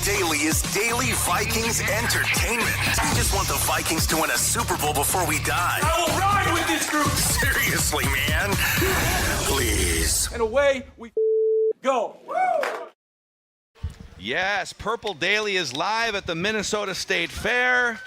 Daily is daily Vikings entertainment. We just want the Vikings to win a Super Bowl before we die. I will ride with this group. Seriously, man. Please. And away we go. Yes, Purple Daily is live at the Minnesota State Fair.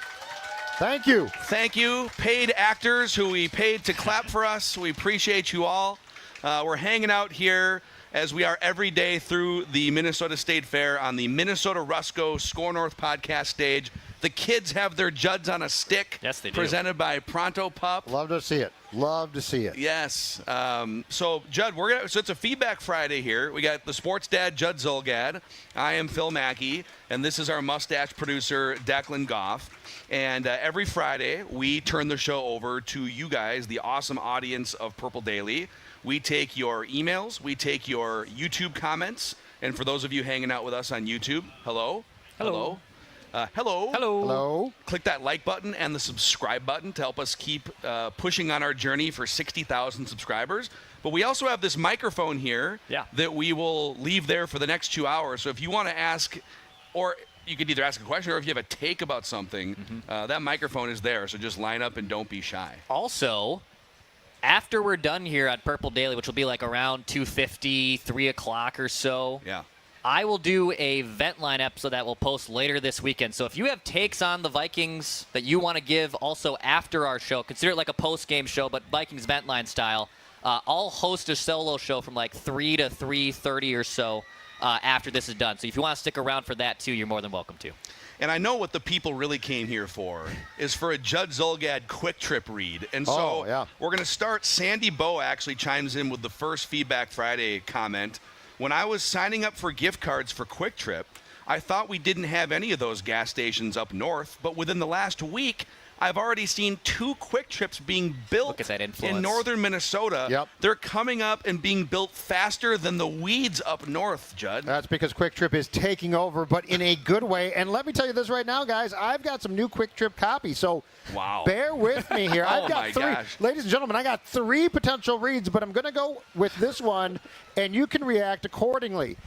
Thank you. Thank you, paid actors who we paid to clap for us. We appreciate you all. We're hanging out here as we are every day through the Minnesota State Fair on the Minnesota Rusco Score North podcast stage. The kids have their Judds on a stick. Yes, they do. Presented by Pronto Pup. Love to see it. Love to see it. Yes. So, Judd, so it's a Feedback Friday here. We got the sports dad, Judd Zulgad. I am Phil Mackey, and this is our mustache producer, Declan Goff. And every Friday, we turn the show over to you guys, the awesome audience of Purple Daily. We take your emails. We take your YouTube comments. And for those of you hanging out with us on YouTube, hello. Hello. Hello. Hello. Hello. Click that like button and the subscribe button to help us keep pushing on our journey for 60,000 subscribers. But we also have this microphone here that we will leave there for the next 2 hours. So if you want to ask, or you could either ask a question or if you have a take about something, that microphone is there. So just line up and don't be shy. Also, after we're done here at Purple Daily, which will be like around 2:50, 3 o'clock or so, I will do a vent line episode that will post later this weekend. So if you have takes on the Vikings that you want to give also after our show, consider it like a post-game show, but Vikings vent line style. I'll host a solo show from like 3 to 3:30 or so after this is done. So if you want to stick around for that too, you're more than welcome to. And I know what the people really came here for is for a Judd Zulgad quick trip read. And so we're going to start. Sandy Bowe actually chimes in with the first Feedback Friday comment. When I was signing up for gift cards for Quick Trip, I thought we didn't have any of those gas stations up north, but within the last week, I've already seen 2 Quick Trips being built in northern Minnesota. They're coming up and being built faster than the weeds up north, Judd. That's because Quick Trip is taking over, but in a good way. And let me tell you this right now, guys. I've got some new Quick Trip copies, so bear with me here. I've got 3. Ladies and gentlemen, I got 3 potential reads, but I'm going to go with this one, and you can react accordingly.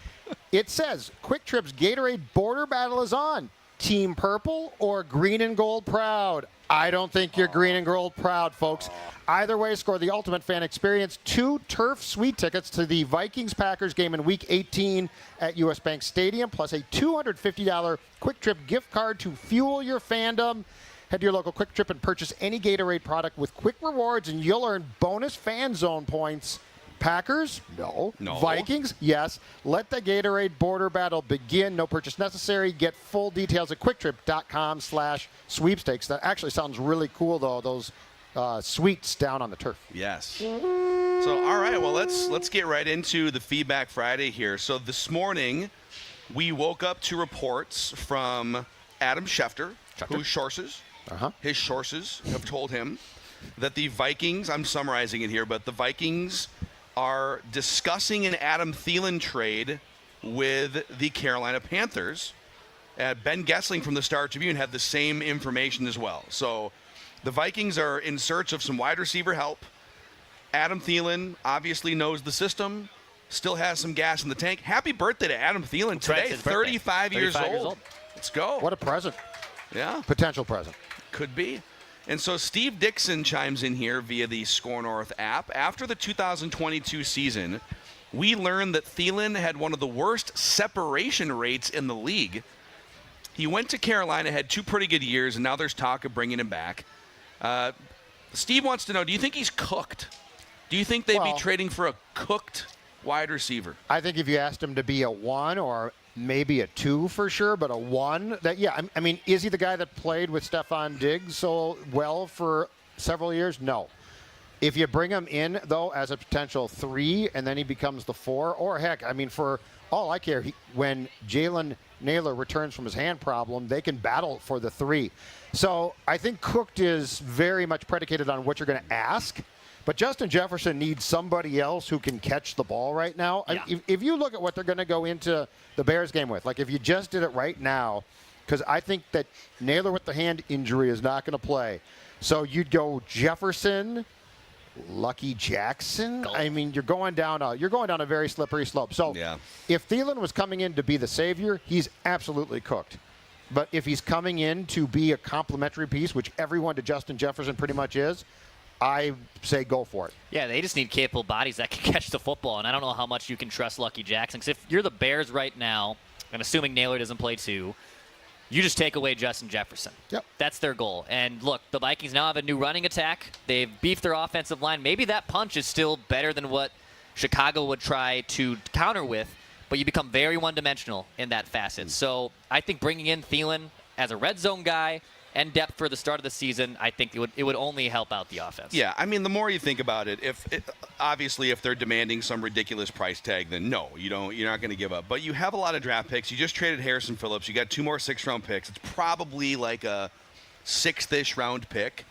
It says, Quick Trip's Gatorade border battle is on. Team Purple or Green and Gold Proud? I don't think you're Green and Gold Proud, folks. Either way, score the ultimate fan experience. 2 Turf Suite tickets to the Vikings-Packers game in Week 18 at U.S. Bank Stadium, plus a $250 Quick Trip gift card to fuel your fandom. Head to your local Quick Trip and purchase any Gatorade product with quick rewards, and you'll earn bonus fan zone points. Packers? No. Vikings? Yes. Let the Gatorade border battle begin. No purchase necessary. Get full details at quicktrip.com/sweepstakes. That actually sounds really cool, though, those suites down on the turf. Yes. So, all right, well, let's get right into the Feedback Friday here. So this morning, we woke up to reports from Adam Schefter. Whose sources, his sources have told him that the Vikings, I'm summarizing it here, but the Vikings are discussing an Adam Thielen trade with the Carolina Panthers. Ben Gessling from the Star Tribune had the same information as well. So the Vikings are in search of some wide receiver help. Adam Thielen obviously knows the system, still has some gas in the tank. Happy birthday to Adam Thielen today, 35 years old. Let's go. What a present. Yeah. Potential present. Could be. And so Steve Dixon chimes in here via the Score North app. After the 2022 season, we learned that Thielen had one of the worst separation rates in the league. He went to Carolina, had 2 pretty good years, and now there's talk of bringing him back. Steve wants to know, do you think he's cooked? Do you think they'd be trading for a cooked wide receiver? I think if you asked him to be a 1 or maybe a 2 for sure, but a 1, I mean, is he the guy that played with Stephon Diggs so well for several years? No. If you bring him in, though, as a potential 3, and then he becomes the 4, or heck, I mean, for all I care, when Jalen Naylor returns from his hand problem, they can battle for the 3. So I think cooked is very much predicated on what you're going to ask. But Justin Jefferson needs somebody else who can catch the ball right now. Yeah. If you look at what they're going to go into the Bears game with, like if you just did it right now, because I think that Naylor with the hand injury is not going to play. So you'd go Jefferson, Lucky Jackson? I mean, you're going down a very slippery slope. So if Thielen was coming in to be the savior, he's absolutely cooked. But if he's coming in to be a complementary piece, which everyone to Justin Jefferson pretty much is, I say go for it. Yeah, they just need capable bodies that can catch the football, and I don't know how much you can trust Lucky Jackson. Because if you're the Bears right now, and assuming Naylor doesn't play too, you just take away Justin Jefferson. Yep. That's their goal. And look, the Vikings now have a new running attack. They've beefed their offensive line. Maybe that punch is still better than what Chicago would try to counter with, but you become very one-dimensional in that facet. So I think bringing in Thielen as a red zone guy and depth for the start of the season, I think it would only help out the offense. Yeah, I mean, the more you think about it, obviously if they're demanding some ridiculous price tag, then no, you're not going to give up. But you have a lot of draft picks. You just traded Harrison Phillips. You got 2 more 6th-round picks. It's probably like a 6th-ish round pick.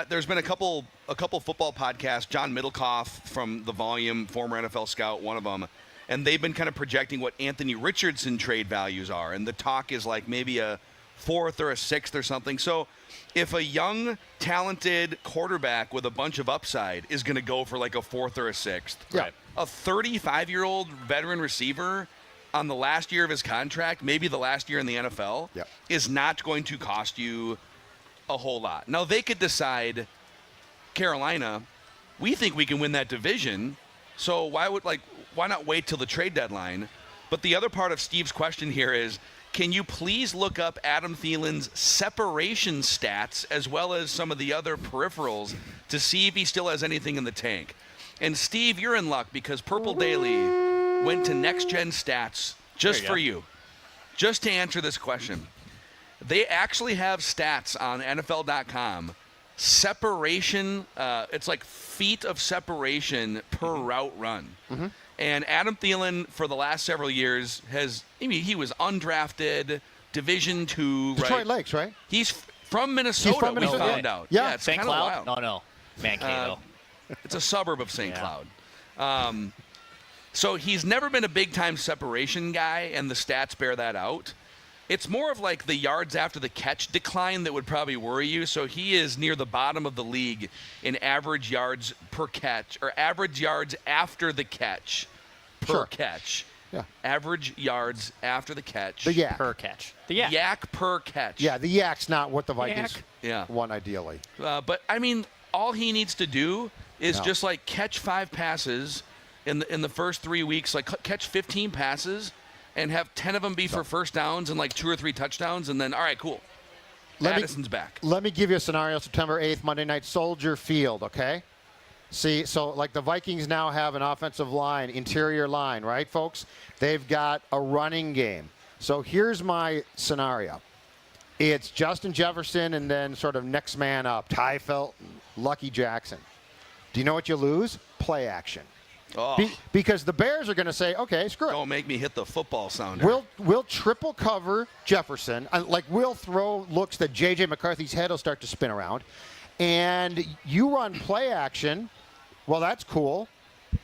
There's been a couple football podcasts. John Middlecoff from The Volume, former NFL scout, one of them, and they've been kind of projecting what Anthony Richardson trade values are, and the talk is like maybe a 4th or a 6th or something. So if a young, talented quarterback with a bunch of upside is going to go for like a 4th or a 6th, right? A 35-year-old veteran receiver on the last year of his contract, maybe the last year in the NFL, is not going to cost you a whole lot. Now, they could decide, Carolina, we think we can win that division, so why not wait till the trade deadline? But the other part of Steve's question here is, can you please look up Adam Thielen's separation stats as well as some of the other peripherals to see if he still has anything in the tank? And Steve, you're in luck because Purple Daily went to Next Gen Stats just for you, just to answer this question. They actually have stats on NFL.com. Separation, it's like feet of separation per route run. Mm-hmm. And Adam Thielen, for the last several years, he was undrafted, Division II, right? Detroit Lakes, right? He's from Minnesota, we found out. Yeah, it's St. kind of Cloud? wild. No, Mankato. It's a suburb of St. Cloud. So he's never been a big-time separation guy, and the stats bear that out. It's more of like the yards after the catch decline that would probably worry you. So he is near the bottom of the league in average yards per catch, or average yards after the catch per catch. Yeah. Average yards after the catch. The yak. Per catch. The yak. Yak per catch. Yeah, the yak's not what the Vikings want ideally. But, I mean, all he needs to do is just, like, catch 5 passes in the first 3 weeks, like catch 15 passes, and have 10 of them be for first downs and like 2 or 3 touchdowns, and then, all right, cool. Addison's back. Let me give you a scenario. September 8th, Monday night, Soldier Field, okay? See, so like the Vikings now have an offensive line, interior line, right, folks? They've got a running game. So here's my scenario. It's Justin Jefferson and then sort of next man up, Ty Felton, Lucky Jackson. Do you know what you lose? Play action. Oh. Because the Bears are going to say, okay, screw it. Don't make me hit the football sounder. We'll triple cover Jefferson. Like, we'll throw looks that J.J. McCarthy's head will start to spin around. And you run play action. Well, that's cool.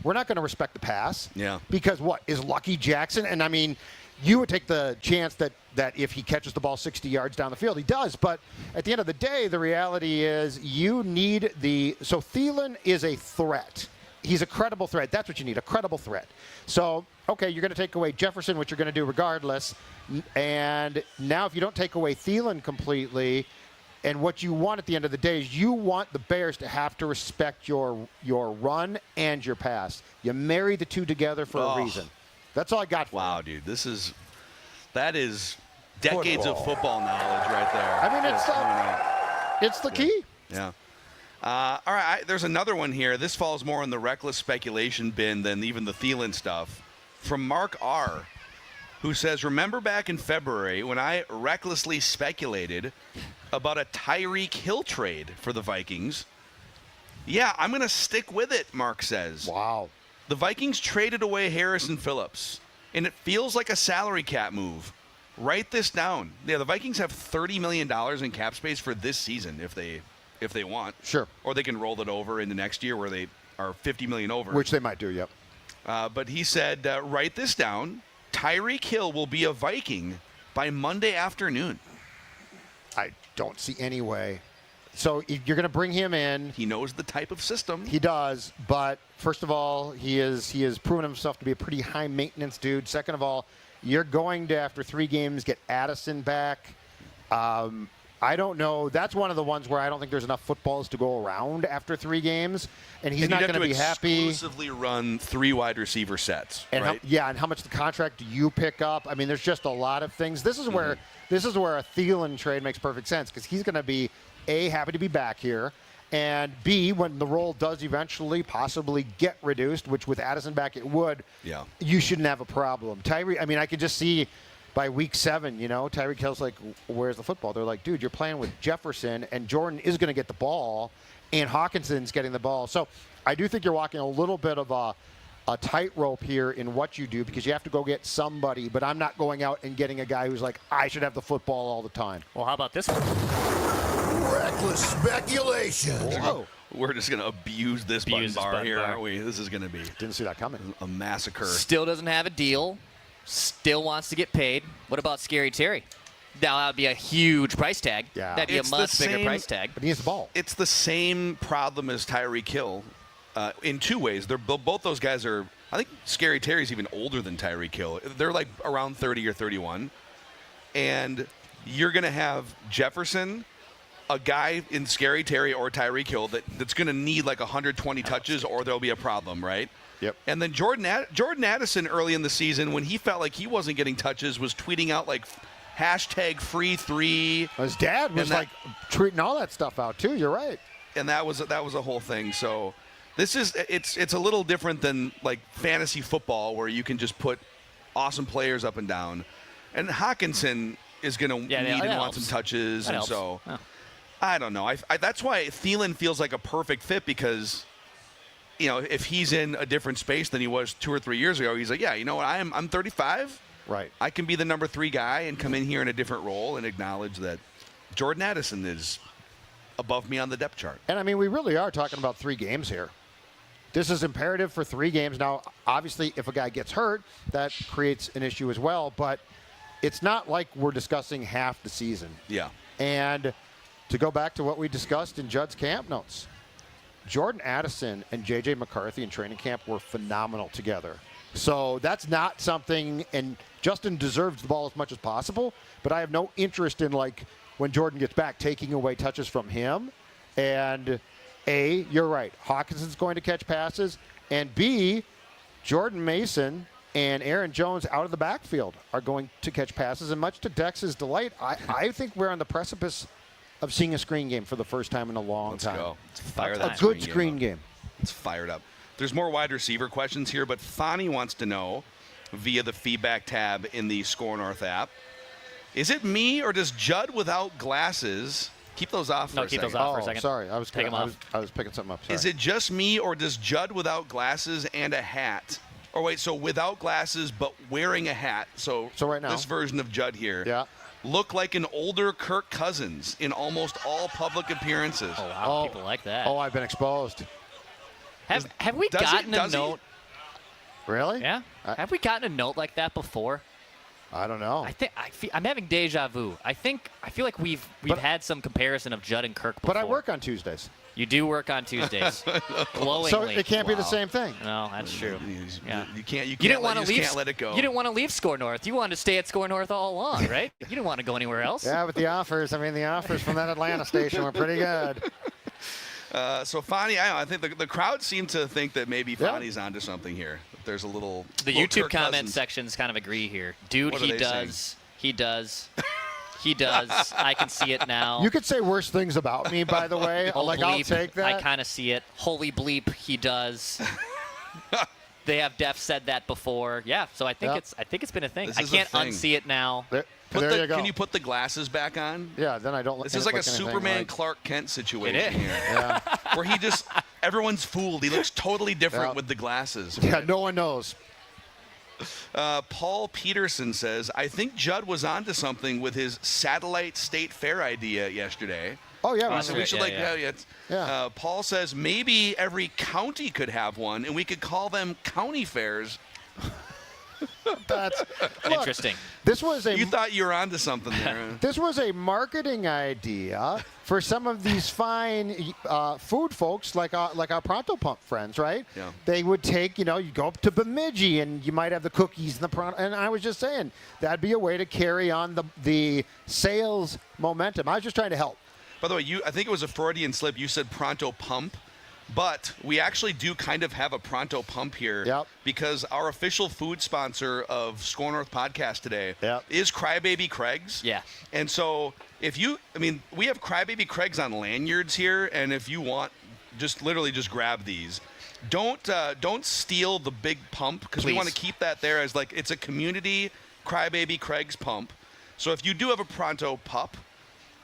We're not going to respect the pass. Yeah. Because what? Is Lucky Jackson? And, I mean, you would take the chance that if he catches the ball 60 yards down the field, he does. But at the end of the day, the reality is you need so Thielen is a threat. He's a credible threat. That's what you need, a credible threat. So, okay, you're going to take away Jefferson, which you're going to do regardless. And now if you don't take away Thielen completely, and what you want at the end of the day is you want the Bears to have to respect your run and your pass. You marry the two together for a reason. That's all I got for Wow, dude. That is decades of football knowledge right there. I mean, it's the key. Yeah. All right, there's another one here. This falls more in the reckless speculation bin than even the Thielen stuff. From Mark R., who says, remember back in February when I recklessly speculated about a Tyreek Hill trade for the Vikings? Yeah, I'm going to stick with it, Mark says. Wow. The Vikings traded away Harrison Phillips, and it feels like a salary cap move. Write this down. Yeah, the Vikings have $30 million in cap space for this season if they want. Sure. Or they can roll it over into next year where they are $50 million over. Which they might do, yep. But he said, write this down. Tyreek Hill will be a Viking by Monday afternoon. I don't see any way. So you're going to bring him in. He knows the type of system. He does, but first of all, he has proven himself to be a pretty high maintenance dude. Second of all, you're going to, after 3 games, get Addison back. I don't know. That's one of the ones where I don't think there's enough footballs to go around after 3 games, and he's not going to be happy. Exclusively run 3 wide receiver sets, and right? and how much the contract do you pick up? I mean, there's just a lot of things. This is where a Thielen trade makes perfect sense because he's going to be A, happy to be back here, and B, when the role does eventually possibly get reduced, which with Addison back it would, you shouldn't have a problem. Tyree, I mean, I could just see by week 7, Tyreek Hill's like, where's the football? They're like, dude, you're playing with Jefferson, and Jordan is going to get the ball, and Hawkinson's getting the ball. So I do think you're walking a little bit of a tightrope here in what you do because you have to go get somebody, but I'm not going out and getting a guy who's like, I should have the football all the time. Well, how about this one? Reckless speculation. Whoa. We're just going to abuse this button bar here, aren't we? This is going to be Didn't see that coming. A massacre. Still doesn't have a deal. Still wants to get paid. What about Scary Terry? Now, that would be a huge price tag. Yeah. That'd be a much bigger price tag. But he has the ball. It's the same problem as Tyreek Hill in 2 ways. They're both those guys are, I think Scary Terry's even older than Tyreek Hill. They're like around 30 or 31. And you're going to have Jefferson, a guy in Scary Terry or Tyreek Hill that's going to need like 120 touches or there'll be a problem, right? Yep. And then Jordan Addison early in the season, when he felt like he wasn't getting touches, was tweeting out like #free3. His dad was like tweeting all that stuff out too. You're right. And that was a whole thing. So it's a little different than like fantasy football where you can just put awesome players up and down. And Hawkinson is going to need and want some touches, and so I don't know. That's why Thielen feels like a perfect fit because, if he's in a different space than he was 2 or 3 years ago, he's like, yeah, you know what, I'm 35. Right. I can be the number 3 guy and come in here in a different role and acknowledge that Jordan Addison is above me on the depth chart. And, I mean, we really are talking about 3 games here. This is imperative for 3 games. Now, obviously, if a guy gets hurt, that creates an issue as well. But it's not like we're discussing half the season. Yeah. And to go back to what we discussed in Judd's camp notes, Jordan Addison and J.J. McCarthy in training camp were phenomenal together. So that's not something, and Justin deserves the ball as much as possible, but I have no interest in, like, when Jordan gets back, taking away touches from him. And A, you're right, Hawkinson's going to catch passes, and B, Jordan Mason and Aaron Jones out of the backfield are going to catch passes, and much to Dex's delight, I think we're on the precipice of seeing a screen game for the first time in a long time. Let's go. Let's fire that a good screen game. It's fired up. There's more wide receiver questions here, but Fani wants to know via the feedback tab in the Score North app, is it me or does Judd without glasses keep those off for a second? Keep those off for a second. Sorry, I was picking something up. Sorry. Is it just me or does Judd without glasses and a hat? Or wait, so without glasses but wearing a hat. So right now, this version of Judd here look like an older Kirk Cousins in almost all public appearances. Oh, wow. People like that. Oh, I've been exposed. Have we gotten a note? Really? Yeah. Have we gotten a note like that before? I don't know. I'm having deja vu. I feel like we've had some comparison of Judd and Kirk before. But I work on Tuesdays. You do work on Tuesdays. Glowingly. So it can't be the same thing. No, that's true. Yeah. You can't let it go. You didn't want to leave Score North. You wanted to stay at Score North all along, right? You didn't want to go anywhere else. Yeah, with the offers. I mean, the offers from that Atlanta station were pretty good. So Fani, I think the crowd seemed to think that maybe Fani's onto something here. There's a little. The YouTube comment sections kind of agree here. Dude, he does. He does. He does. I can see it now. You could say worse things about me, by the way. Oh, like, bleep. I'll take that. I kind of see it. Holy bleep, he does. They have def said that before. Yeah, so I think it's been a thing. I can't unsee it now. There you go. Can you put the glasses back on? Yeah, then I don't. This is like a Superman Clark Kent situation here. Yeah. Where everyone's fooled. He looks totally different with the glasses. Yeah, no one knows. Paul Peterson says, I think Judd was onto something with his satellite state fair idea yesterday. Oh, yeah. So we should Paul says maybe every county could have one, and we could call them county fairs. That's interesting. This was You thought you were onto something there. This was a marketing idea for some of these fine food folks like our Pronto Pump friends, right? Yeah. They would take, you go up to Bemidji and you might have the cookies and the Pronto. And I was just saying that'd be a way to carry on the sales momentum. I was just trying to help. By the way, I think it was a Freudian slip. You said Pronto Pump. But we actually do kind of have a Pronto Pump here because our official food sponsor of Score North Podcast today is Crybaby Craig's. Yeah. And so we have Crybaby Craig's on lanyards here, and if you want, just grab these. Don't steal the big pump because we want to keep that there as it's a community Crybaby Craig's pump. So if you do have a Pronto Pup,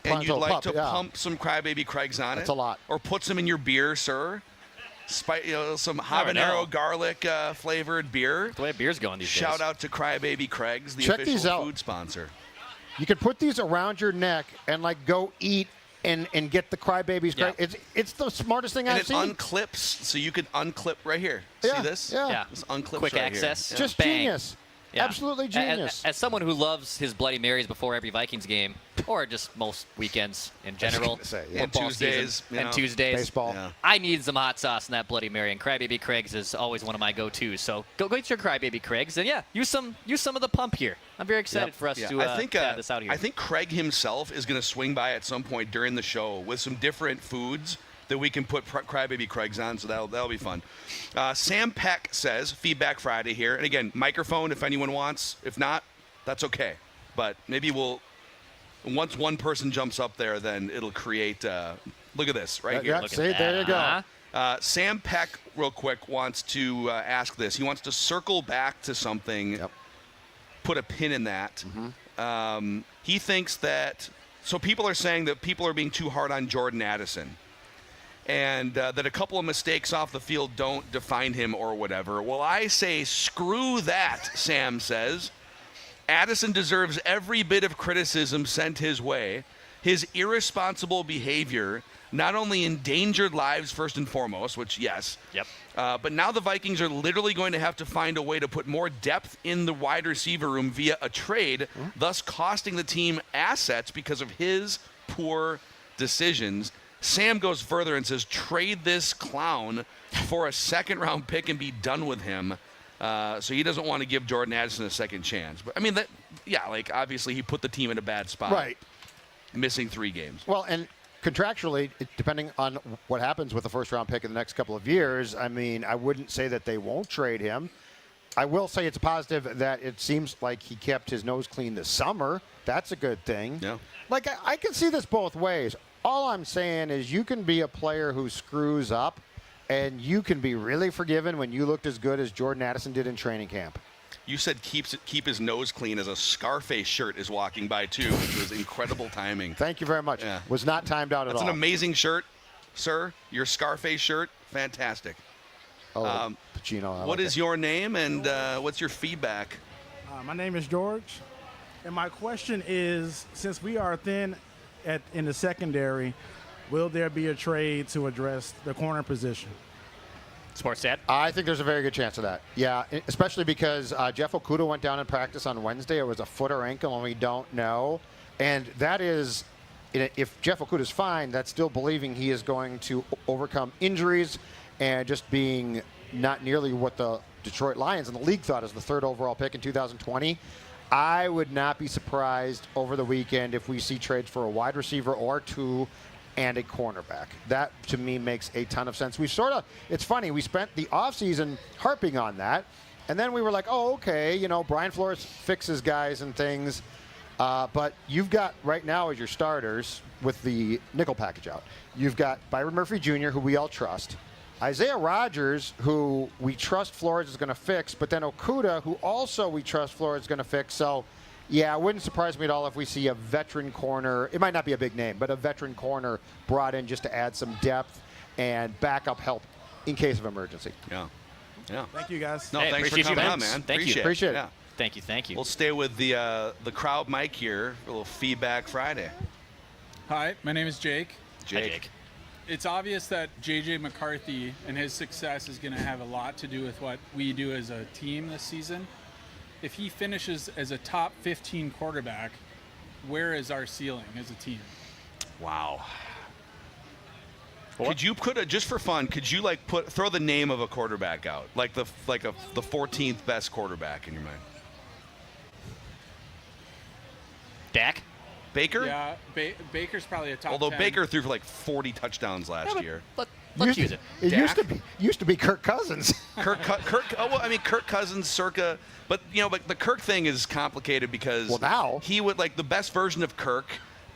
and you'd like to pump some Crybaby Craig's on That's a lot. Or put some in your beer, sir. Some habanero garlic flavored beer. The way beer's going these days. Shout out to Crybaby Craig's, the official food sponsor. You can put these around your neck and go eat and get the Crybabies. Yeah. It's the smartest thing I've seen. And it unclips, so you can unclip right here. See this? Yeah. This unclips Quick right access. here. Just Bang. genius. Yeah. Absolutely genius. As someone who loves his Bloody Marys before every Vikings game, or just most weekends in general, And Tuesdays, and Tuesdays, baseball. Yeah. I need some hot sauce in that Bloody Mary, and Crybaby Craig's is always one of my go-tos. So go get your Crybaby Craig's, and use some of the pump here. I'm very excited for us to add this out here. I think Craig himself is going to swing by at some point during the show with some different foods that we can put Crybaby Craig's on, so that'll be fun. Sam Peck says, Feedback Friday here. And again, microphone if anyone wants. If not, that's okay. But maybe once one person jumps up there, then it'll create, look at this right here. There you go. Sam Peck, real quick, wants to ask this. He wants to circle back to something, put a pin in that. Mm-hmm. He thinks that, so people are saying that people are being too hard on Jordan Addison. And that a couple of mistakes off the field don't define him or whatever. Well, I say screw that, Sam says. Addison deserves every bit of criticism sent his way. His irresponsible behavior not only endangered lives first and foremost, which, yes. Yep. But now the Vikings are literally going to have to find a way to put more depth in the wide receiver room via a trade, thus costing the team assets because of his poor decisions. Sam goes further and says, trade this clown for a second-round pick and be done with him. So he doesn't want to give Jordan Addison a second chance. But, obviously he put the team in a bad spot. Right. Missing 3 games. Well, and contractually, depending on what happens with the first-round pick in the next couple of years, I wouldn't say that they won't trade him. I will say it's a positive that it seems like he kept his nose clean this summer. That's a good thing. Yeah. I can see this both ways. All I'm saying is you can be a player who screws up, and you can be really forgiven when you looked as good as Jordan Addison did in training camp. You said keep his nose clean as a Scarface shirt is walking by, too, which was incredible timing. Thank you very much. Yeah. Was not timed out at all. That's an amazing shirt, sir. Your Scarface shirt, fantastic. Oh, Pacino. What is your name, and what's your feedback? My name is George, and my question is, since we are thin in the secondary, will there be a trade to address the corner position? Sportstat? I think there's a very good chance of that. Yeah, especially because Jeff Okudah went down in practice on Wednesday. It was a foot or ankle, and we don't know. And that is, if Jeff Okudah is fine, that's still believing he is going to overcome injuries and just being not nearly what the Detroit Lions and the league thought as the 3rd overall pick in 2020. I would not be surprised over the weekend if we see trades for a wide receiver or 2 and a cornerback. That, to me, makes a ton of sense. It's funny, we spent the offseason harping on that, and then we were like, oh, okay, Brian Flores fixes guys and things, but you've got right now as your starters with the nickel package out. You've got Byron Murphy Jr., who we all trust, Isaiah Rodgers, who we trust Flores is going to fix, but then Okudah, who also we trust Flores is going to fix. So, yeah, it wouldn't surprise me at all if we see a veteran corner. It might not be a big name, but a veteran corner brought in just to add some depth and backup help in case of emergency. Yeah. Thank you, guys. No, thanks for coming on, man. Thank you. Appreciate it. Yeah. Thank you. We'll stay with the crowd mic here, a little Feedback Friday. Hi, my name is Jake. Hi, Jake. It's obvious that J.J. McCarthy and his success is going to have a lot to do with what we do as a team this season. if he finishes as a top 15 quarterback, where is our ceiling as a team? Wow. Could you put just for fun? Could you throw the name of a quarterback out, like the 14th best quarterback in your mind? Dak? Baker? Yeah, Baker's probably a top. Although 10. Baker threw for 40 touchdowns last year. Let's use it. It used to be Kirk Cousins. Kirk Cousins circa, but the Kirk thing is complicated because now he would the best version of Kirk.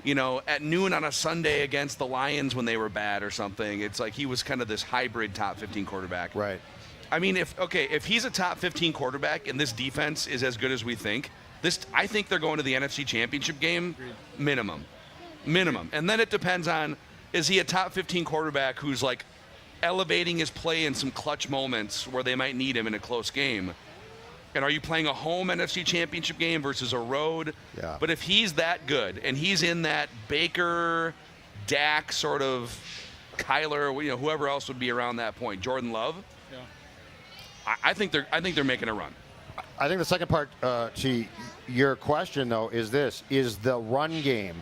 At noon on a Sunday against the Lions when they were bad or something. It's like he was kind of this hybrid top 15 quarterback. Right. I mean, if he's a top 15 quarterback and this defense is as good as we think, I think they're going to the NFC Championship game minimum. And then it depends on, is he a top 15 quarterback who's elevating his play in some clutch moments where they might need him in a close game? And are you playing a home NFC Championship game versus a road? Yeah. But if he's that good and he's in that Baker, Dak sort of, Kyler, whoever else would be around that point, Jordan Love. Yeah. I think they're making a run. I think the second part to your question though is this: is the run game,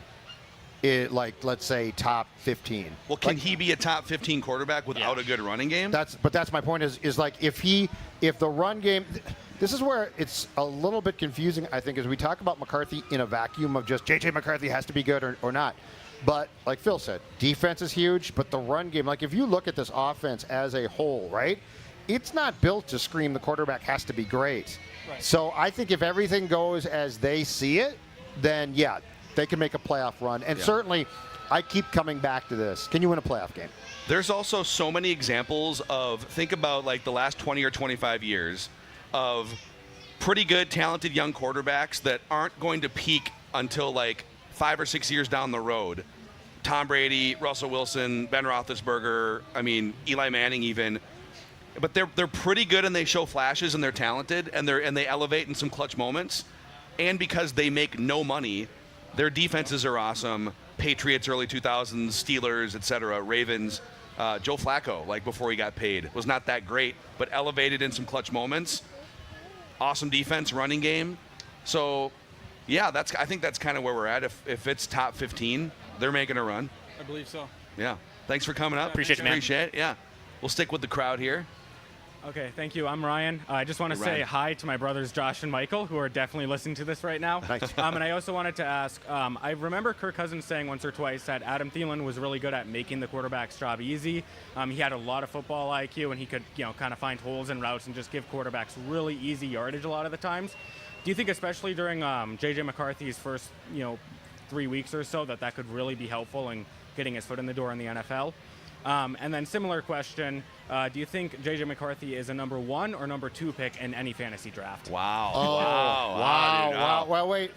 let's say top 15? Well, can he be a top 15 quarterback without a good running game? That's my point. Is if the run game. This is where it's a little bit confusing, I think, as we talk about McCarthy in a vacuum of just J.J. McCarthy has to be good or not. But like Phil said, defense is huge, but the run game, if you look at this offense as a whole, right, it's not built to scream the quarterback has to be great. Right. So I think if everything goes as they see it, then, yeah, they can make a playoff run. And certainly, I keep coming back to this. Can you win a playoff game? There's also so many examples of, think about the last 20 or 25 years, of pretty good, talented young quarterbacks that aren't going to peak until 5 or 6 years down the road. Tom Brady, Russell Wilson, Ben Roethlisberger, Eli Manning even. But they're pretty good and they show flashes and they're talented and they elevate in some clutch moments. And because they make no money, their defenses are awesome. Patriots, early 2000s, Steelers, etc., Ravens. Joe Flacco, before he got paid, was not that great, but elevated in some clutch moments. Awesome defense, running game. So, yeah, I think that's kind of where we're at. If it's top 15, they're making a run. I believe so. Yeah. Thanks for coming up. Appreciate it, man. Appreciate it. Yeah. We'll stick with the crowd here. Okay, thank you. I'm Ryan. I just want to say hi to my brothers Josh and Michael, who are definitely listening to this right now. Thanks. And I also wanted to ask, I remember Kirk Cousins saying once or twice that Adam Thielen was really good at making the quarterback's job easy. He had a lot of football IQ, and he could, kind of find holes in routes and just give quarterbacks really easy yardage a lot of the times. Do you think, especially during J.J. McCarthy's first, 3 weeks or so, that could really be helpful in getting his foot in the door in the NFL? And then similar question, do you think J.J. McCarthy is a number 1 or number 2 pick in any fantasy draft? Wow. Oh, wow. Well, wait.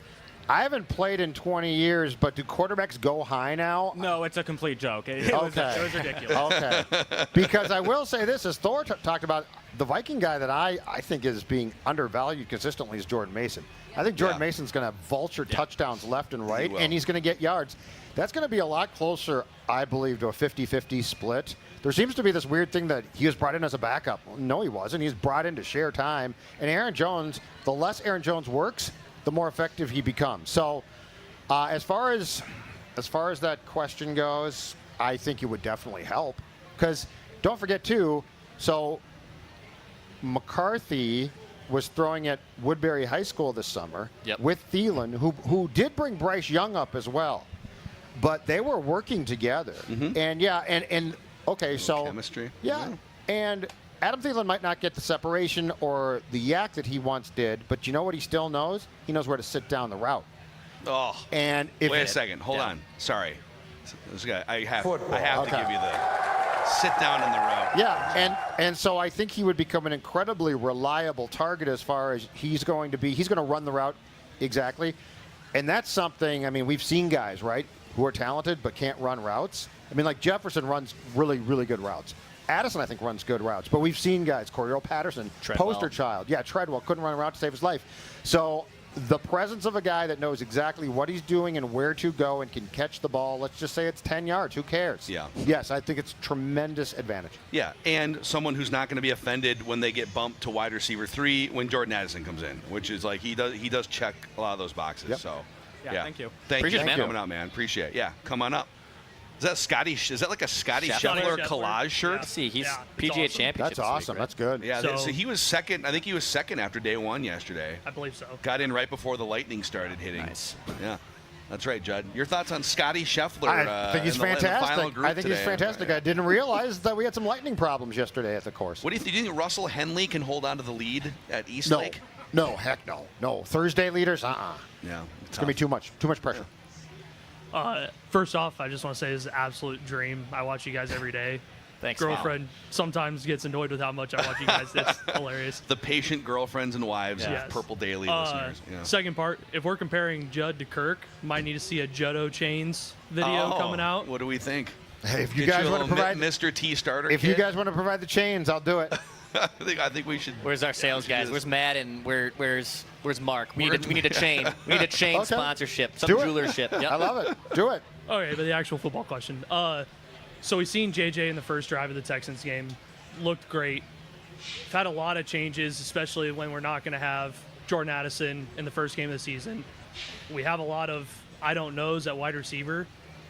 I haven't played in 20 years, but do quarterbacks go high now? No, it's a complete joke. It was ridiculous. Okay. Because I will say this, as Thor talked about, the Viking guy that I think is being undervalued consistently is Jordan Mason. I think Jordan Mason's going to vulture touchdowns left and right, and he's going to get yards. That's going to be a lot closer, I believe, to a 50-50 split. There seems to be this weird thing that he was brought in as a backup. No, he wasn't. He's brought in to share time. And Aaron Jones, the less Aaron Jones works, the more effective he becomes. So as far as that question goes, I think it would definitely help. Because don't forget, too, so McCarthy was throwing at Woodbury High School this summer with Thielen, who did bring Bryce Young up as well. But they were working together. Mm-hmm. And okay, so chemistry. Yeah. And Adam Thielen might not get the separation or the yak that he once did, but you know what he still knows? He knows where to sit down the route. Oh. And wait a second. Hold on. Sorry. I have to give you the sit down in the route. Yeah, and so I think he would become an incredibly reliable target as far as he's going to run the route exactly. And that's something, we've seen guys, right, who are talented but can't run routes. Like Jefferson runs really, really good routes. Addison, I think, runs good routes. But we've seen guys, Cordero Patterson, Treadwell. poster child. Yeah, Treadwell couldn't run a route to save his life. So the presence of a guy that knows exactly what he's doing and where to go and can catch the ball, let's just say it's 10 yards. Who cares? Yeah. Yes, I think it's a tremendous advantage. Yeah, and someone who's not going to be offended when they get bumped to wide receiver 3 when Jordan Addison comes in, which is like he does check a lot of those boxes. Yep. So, yeah, thank you. Thank you for Appreciate it, coming out, man. Appreciate it. Yeah, come on up. Is that Scotty? Is that like a Scotty Scheffler Scheffler collage shirt? Let's see, he's Yeah, it's PGA awesome. championship. That's awesome. Week, right? That's good. Yeah, So- so he was second. I think he was second after day 1 yesterday. I believe so. Got in right before the lightning started hitting. Nice. Yeah, that's right, Judd. Your thoughts on Scotty Scheffler? I think he's in the final fantastic. group I think he's today? fantastic. I didn't realize that we had some lightning problems yesterday at the course. What do you think? Do you think Russell Henley can hold on to the lead at Eastlake? No, heck no. No. Thursday leaders, Yeah, It's going to be too much pressure. First off, I just want to say this is an absolute dream. I watch you guys every day. Thanks, Girlfriend sometimes gets annoyed with how much I watch you guys. It's hilarious. The patient girlfriends and wives Yes. of Purple Daily listeners. Yeah. Second part, if we're comparing Judd to Kirk, might need to see a Juddo Chains video coming out. What do we think? Hey, if you Get guys a want to little provide, Mr. T starter if kit? you guys want to provide the chains, I'll do it. I think we should. Where's our sales guys? Where's Matt and where's Mark? We need a chain. We need a chain Okay. sponsorship. Some Do it. jewelership. Yep. I love it. Do it. Okay, but the actual football question. So we've seen JJ in the first drive of the Texans game. Looked great. We've had a lot of changes, especially when we're not going to have Jordan Addison in the first game of the season. We have a lot of I don't knows at wide receiver.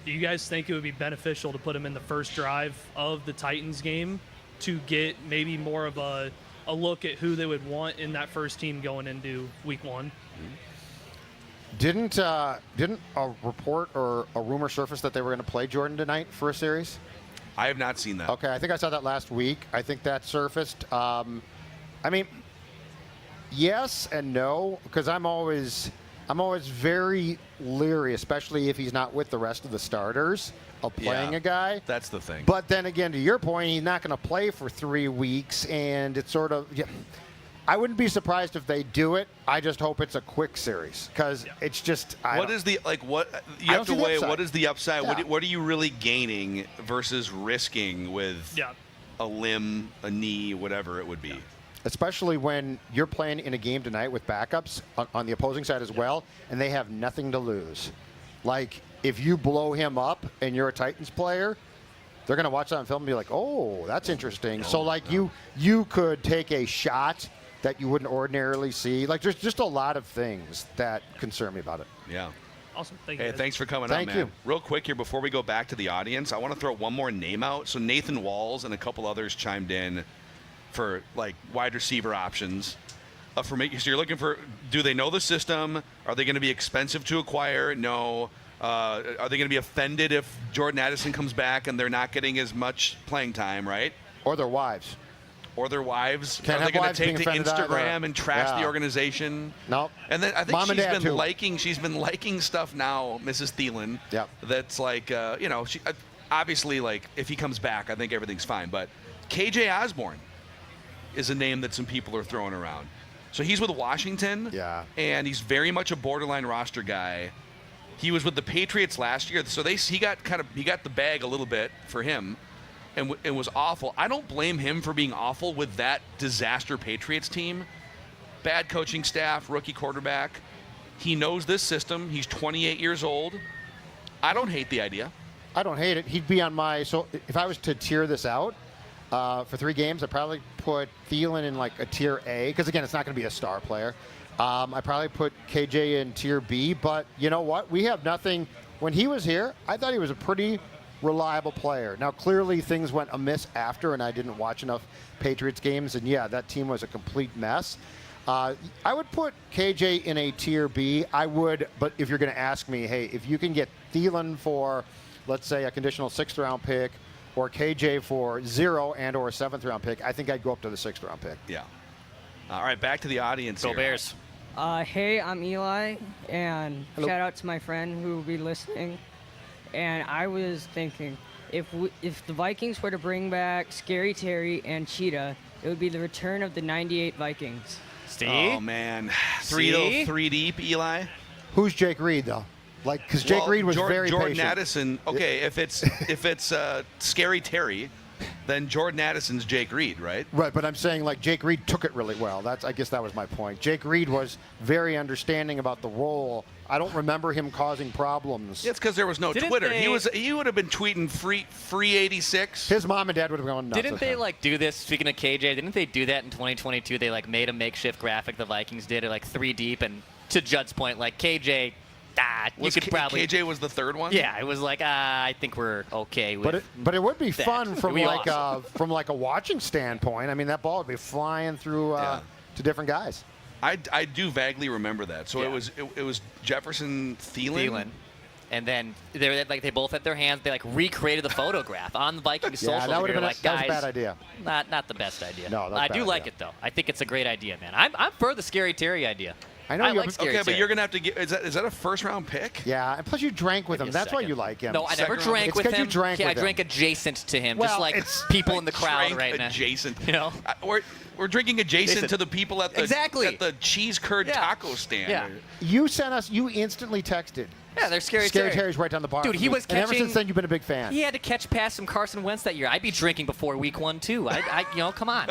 Do you guys think it would be beneficial to put him in the first drive of the Titans game to get maybe more of a look at who they would want in that first team going into week 1? Didn't a report or a rumor surface that they were going to play Jordan tonight for a series? I have not seen that. Okay, I think I saw that last week. I think that surfaced. I mean, yes and no, because I'm always very leery, especially if he's not with the rest of the starters, of playing a guy. That's the thing. But then again, to your point, he's not going to play for 3 weeks, and it's sort of. Yeah, I wouldn't be surprised if they do it. I just hope it's a quick series because it's just. What is the what you have to weigh? upside. What is the upside? Yeah. What are you really gaining versus risking with a limb, a knee, whatever it would be? Especially when you're playing in a game tonight with backups on the opposing side as well, and they have nothing to lose. Like, if you blow him up and you're a Titans player, they're going to watch that on film and be like, oh, that's interesting. You could take a shot that you wouldn't ordinarily see. Like, there's just a lot of things that concern me about it. Yeah. Awesome. Thank you. Hey, guys. thanks for coming Thank up, man. you. Real quick here before we go back to the audience, I want to throw one more name out. So Nathan Walls and a couple others chimed in for like wide receiver options. So you're looking for, do they know the system? Are they going to be expensive to acquire? No. Are they going to be offended if Jordan Addison comes back and they're not getting as much playing time, right? Or their wives. Or their wives. Can't Are they have going wives to take being to offended either. Instagram and trash Yeah. the organization? No. And then I think Mom and Dad too. she's been liking stuff now, Mrs. Thielen. Yep. That's like, she obviously, like, if he comes back, I think everything's fine. But KJ Osborne is a name that some people are throwing around. So he's with Washington. Yeah. And he's very much a borderline roster guy. He was with the Patriots last year, so he got the bag a little bit for him. And it was awful. I don't blame him for being awful with that disaster Patriots team. Bad coaching staff, rookie quarterback. He knows this system. He's 28 years old. I don't hate the idea. I don't hate it. He'd be on my. So if I was to tier this out for 3 games, I'd probably put Thielen in like a tier A because again, it's not going to be a star player. I'd probably put KJ in tier B. But you know what? We have nothing. When he was here, I thought he was a pretty reliable player. Now, clearly things went amiss after, and I didn't watch enough Patriots games, and yeah, that team was a complete mess. I would put KJ in a tier B. I would, but if you're going to ask me, hey, if you can get Thielen for, let's say, a conditional 6th-round pick, or KJ for 0 and or a 7th-round pick, I think I'd go up to the 6th-round pick. Yeah. All right, back to the audience Go here. Bears. Hey, I'm Eli, and shout out to my friend who will be listening. And I was thinking, if the Vikings were to bring back Scary Terry and Cheetah, it would be the return of the '98 Vikings. Steve? Oh, man. Three deep, Eli. Who's Jake Reed, though? Like, because Jake Reed was very Jordan patient. Addison. Okay, if it's Scary Terry, then Jordan Addison's Jake Reed, right? Right, but I'm saying like Jake Reed took it really well. I guess that was my point. Jake Reed was very understanding about the role. I don't remember him causing problems. Yeah, it's because there was no Twitter. He would have been tweeting free 86. His mom and dad would have gone nuts. Didn't they do this? Speaking of KJ, didn't they do that in 2022? They made a makeshift graphic. The Vikings did it 3 deep, and to Judd's point, KJ. You could probably. KJ was the third one. Yeah, it was I think we're okay with. But it would be fun from awesome. from a watching standpoint. I mean, that ball would be flying through to different guys. I do vaguely remember that. So it was Jefferson, Thielen. And then they both had their hands. They recreated the photograph on the Vikings social. That would have been that was a bad idea. Not the best idea. No, I do like it though. I think it's a great idea, man. I'm for the Scary Terry idea. I know. But you're gonna have to get. Is that a first round pick? Yeah, and plus you drank with him. That's why you like him. No, I never drank with him. You drank with him. I drank adjacent to him, well, just people in the crowd right now. Adjacent. We're drinking adjacent to the people at the cheese curd taco stand. Yeah. You instantly texted. Yeah, they're Scary Terry's right down the bar. Dude, he was catching. And ever since then, you've been a big fan. He had to catch past some Carson Wentz that year. I'd be drinking before week 1 too. Come on.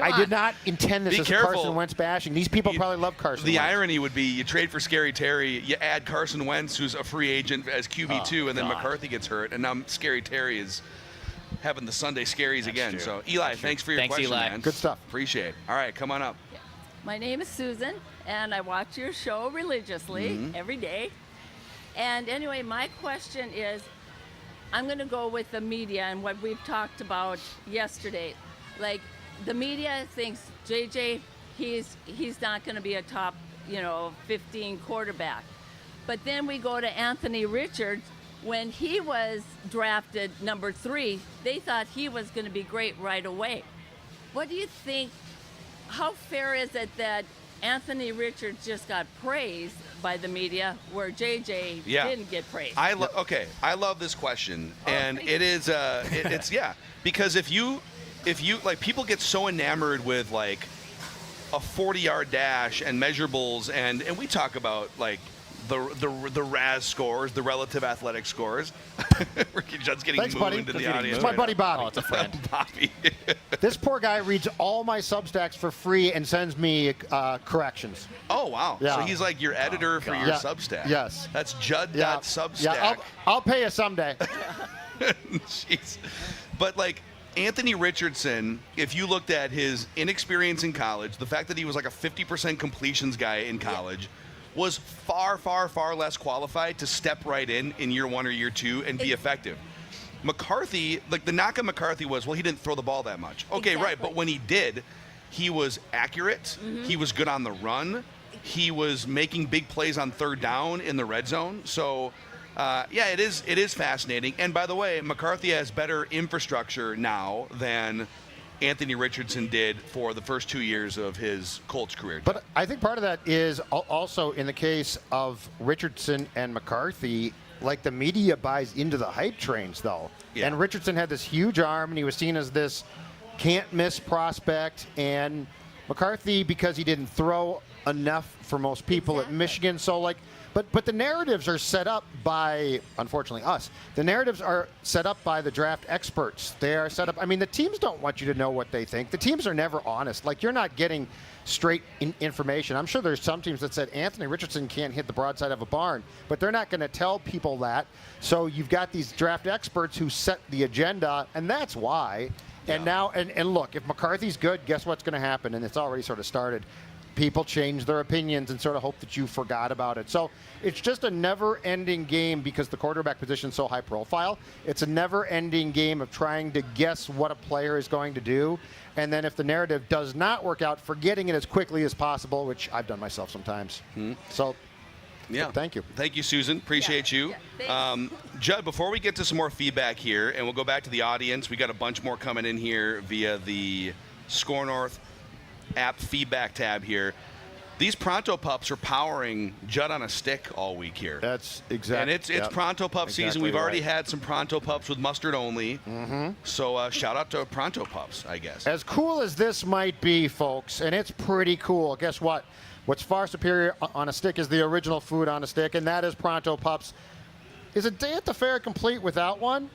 I did not intend this as careful. Carson Wentz bashing. These people probably love Carson Wentz. The irony would be you trade for Scary Terry, you add Carson Wentz, who's a free agent as QB2, and then McCarthy gets hurt, and now Scary Terry is having the Sunday scaries again. True. So, Eli, thanks for your question, Eli. man. Good stuff. Appreciate it. All right, come on up. My name is Susan, and I watch your show religiously every day. And anyway, my question is, I'm going to go with the media and what we've talked about yesterday. The media thinks JJ, he's not going to be a top, 15 quarterback. But then we go to Anthony Richards. When he was drafted number 3, they thought he was going to be great right away. What do you think? How fair is it that Anthony Richards just got praised by the media, where JJ didn't get praised? I love this question, and it is because if you people get so enamored with a 40-yard dash and measurables, and we talk about the RAS scores, the relative athletic scores. Ricky Judd's getting mooned in the audience. It's my buddy Bobby. Oh, it's a friend. Bobby. This poor guy reads all my Substacks for free and sends me corrections. Oh, wow. Yeah. So he's your editor for your Substack. Yes. That's Judd.Substack. Yeah, I'll pay you someday. Jeez. But Anthony Richardson, if you looked at his inexperience in college, the fact that he was a 50% completions guy in college, was far, far, far less qualified to step right in year 1 or year 2 and be effective. McCarthy, the knock on McCarthy was, well, he didn't throw the ball that much. Okay, right, but when he did, he was accurate. He was good on the run. He was making big plays on third down in the red zone. So, it is fascinating. And by the way, McCarthy has better infrastructure now than Anthony Richardson did for the first 2 years of his Colts career. But I think part of that is also in the case of Richardson and McCarthy, the media buys into the hype trains, though. Yeah. And Richardson had this huge arm, and he was seen as this can't-miss prospect. And McCarthy, because he didn't throw enough for most people at Michigan, so But the narratives are set up by, unfortunately, us. The narratives are set up by the draft experts. They are set up. I mean, the teams don't want you to know what they think. The teams are never honest. You're not getting straight information. I'm sure there's some teams that said Anthony Richardson can't hit the broadside of a barn, but they're not going to tell people that. So you've got these draft experts who set the agenda, and that's why. And now, and look, if McCarthy's good, guess what's going to happen? And it's already sort of started. People change their opinions and sort of hope that you forgot about it. So it's just a never-ending game because the quarterback position is so high profile. It's a never-ending game of trying to guess what a player is going to do. And then if the narrative does not work out, forgetting it as quickly as possible, which I've done myself sometimes. So, thank you. Thank you, Susan. Appreciate you. Judd, before we get to some more feedback here, and we'll go back to the audience, we got a bunch more coming in here via the Score North app feedback tab here. These Pronto Pups are powering Judd on a stick all week here. That's exactly. And it's Pronto Pup season. We've already had some Pronto Pups with mustard only. So shout out to Pronto Pups, I guess. As cool as this might be, folks, and it's pretty cool. Guess what? What's far superior on a stick is the original food on a stick, and that is Pronto Pups. Is a day at the fair complete without one?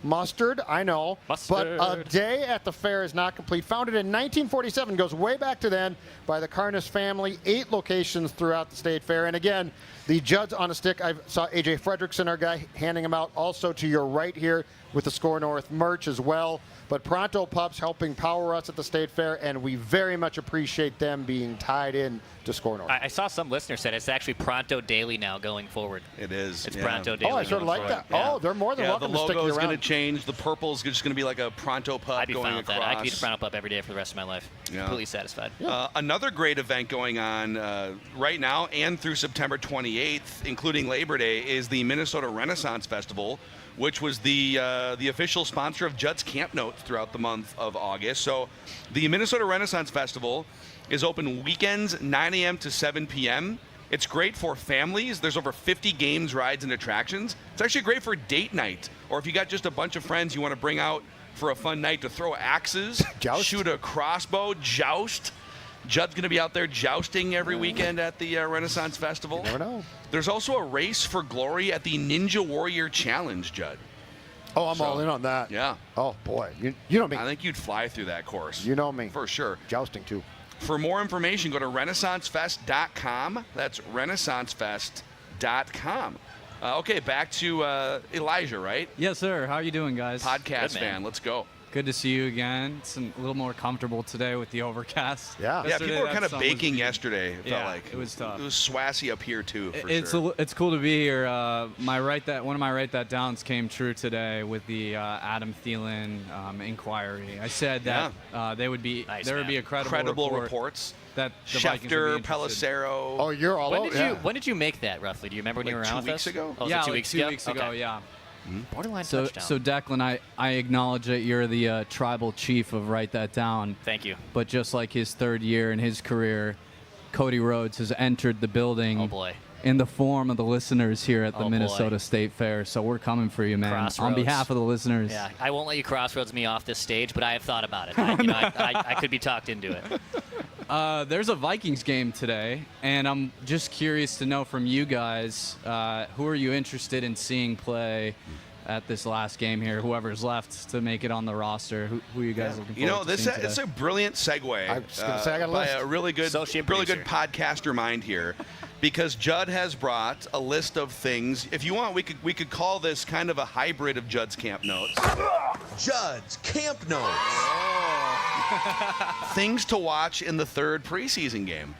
Mustard, I know. Mustard. But a day at the fair is not complete. Founded in 1947, goes way back to then by the Carness family. 8 locations throughout the state fair. And again, the Judds on a Stick, I saw A.J. Fredrickson, our guy, handing them out also to your right here with the Score North merch as well. But Pronto Pups helping power us at the state fair, and we very much appreciate them being tied in to Score North. I saw some listeners said it's actually Pronto Daily now going forward. It is. It's Pronto Daily. Oh, I sort of like that. Yeah. Oh, they're more than welcome the to stick logo is around. going to change. The purple is just going to be like a Pronto Pup I'd be going fine with across. that. I could eat a Pronto Pup every day for the rest of my life. Yeah. Completely satisfied. Another great event going on right now and through September 28th, including Labor Day, is the Minnesota Renaissance Festival, which was the official sponsor of Judd's Camp Notes throughout the month of August. So the Minnesota Renaissance Festival is open weekends, 9 a.m. to 7 p.m. It's great for families. There's over 50 games, rides, and attractions. It's actually great for date night, or if you got just a bunch of friends you want to bring out for a fun night to throw axes, shoot a crossbow, joust. Judd's going to be out there jousting every weekend at the Renaissance Festival. You never know. There's also a race for glory at the Ninja Warrior Challenge, Judd. Oh, I'm all in on that. Yeah. Oh, boy. You know me. I think you'd fly through that course. You know me. For sure. Jousting, too. For more information, go to renaissancefest.com. That's renaissancefest.com. Okay, back to Elijah, right? Yes, sir. How are you doing, guys? Podcast fan. Let's go. Good to see you again. It's a little more comfortable today with the overcast. Yeah. Yeah, people were kind of baking yesterday, it felt like. It was tough. It was swassy up here, too, for sure. It's cool to be here. One of my Write That Downs came true today with the Adam Thielen inquiry. I said that there would be a credible reports. That the Vikings Schefter, would be interested. Pelissero. Oh, you're all over. When did you make that, roughly? Do you remember when you were around 2 weeks ago? Oh, yeah, was it 2 like weeks 2 ago? weeks ago, yeah. Borderline So touchdown. Declan, I acknowledge that you're the tribal chief of Write That Down. Thank you. But just like his third year in his career, Cody Rhodes has entered the building. Oh, boy. In the form of the listeners here at the Minnesota State Fair. So we're coming for you, man. Crossroads. On behalf of the listeners. Yeah, I won't let you crossroads me off this stage, but I have thought about it. I could be talked into it. There's a Vikings game today, and I'm just curious to know from you guys, who are you interested in seeing play at this last game here? Whoever's left to make it on the roster, who are you guys looking forward to seeing today? It's a brilliant segue. I was going to say, I got a by list. a really good podcaster mind here, because Judd has brought a list of things. If you want, we could call this kind of a hybrid of Judd's Camp Notes. Judd's Camp Notes. Things to watch in the third preseason game.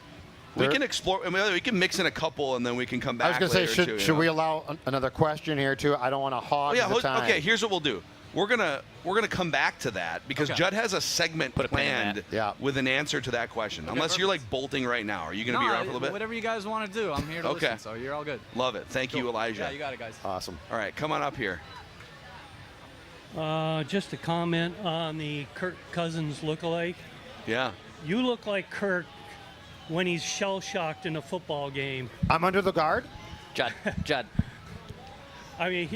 We can explore. I mean, we can mix in a couple, and then we can come back. I was going to say, should we allow? allow another question here too? I don't want to hog the time. Okay, here's what we'll do. We're gonna come back to that because Judd has a segment planned with an answer to that question. Okay, Unless you're like bolting right now. Are you gonna be around for a little bit? Whatever you guys want to do, I'm here to listen. So you're all good. Love it. Thank you, Elijah. Yeah, you got it, guys. Awesome. All right, come on up here. Just a comment on the Kirk Cousins lookalike. Yeah. You look like Kirk when he's shell-shocked in a football game. I'm under the guard? Judd. I mean,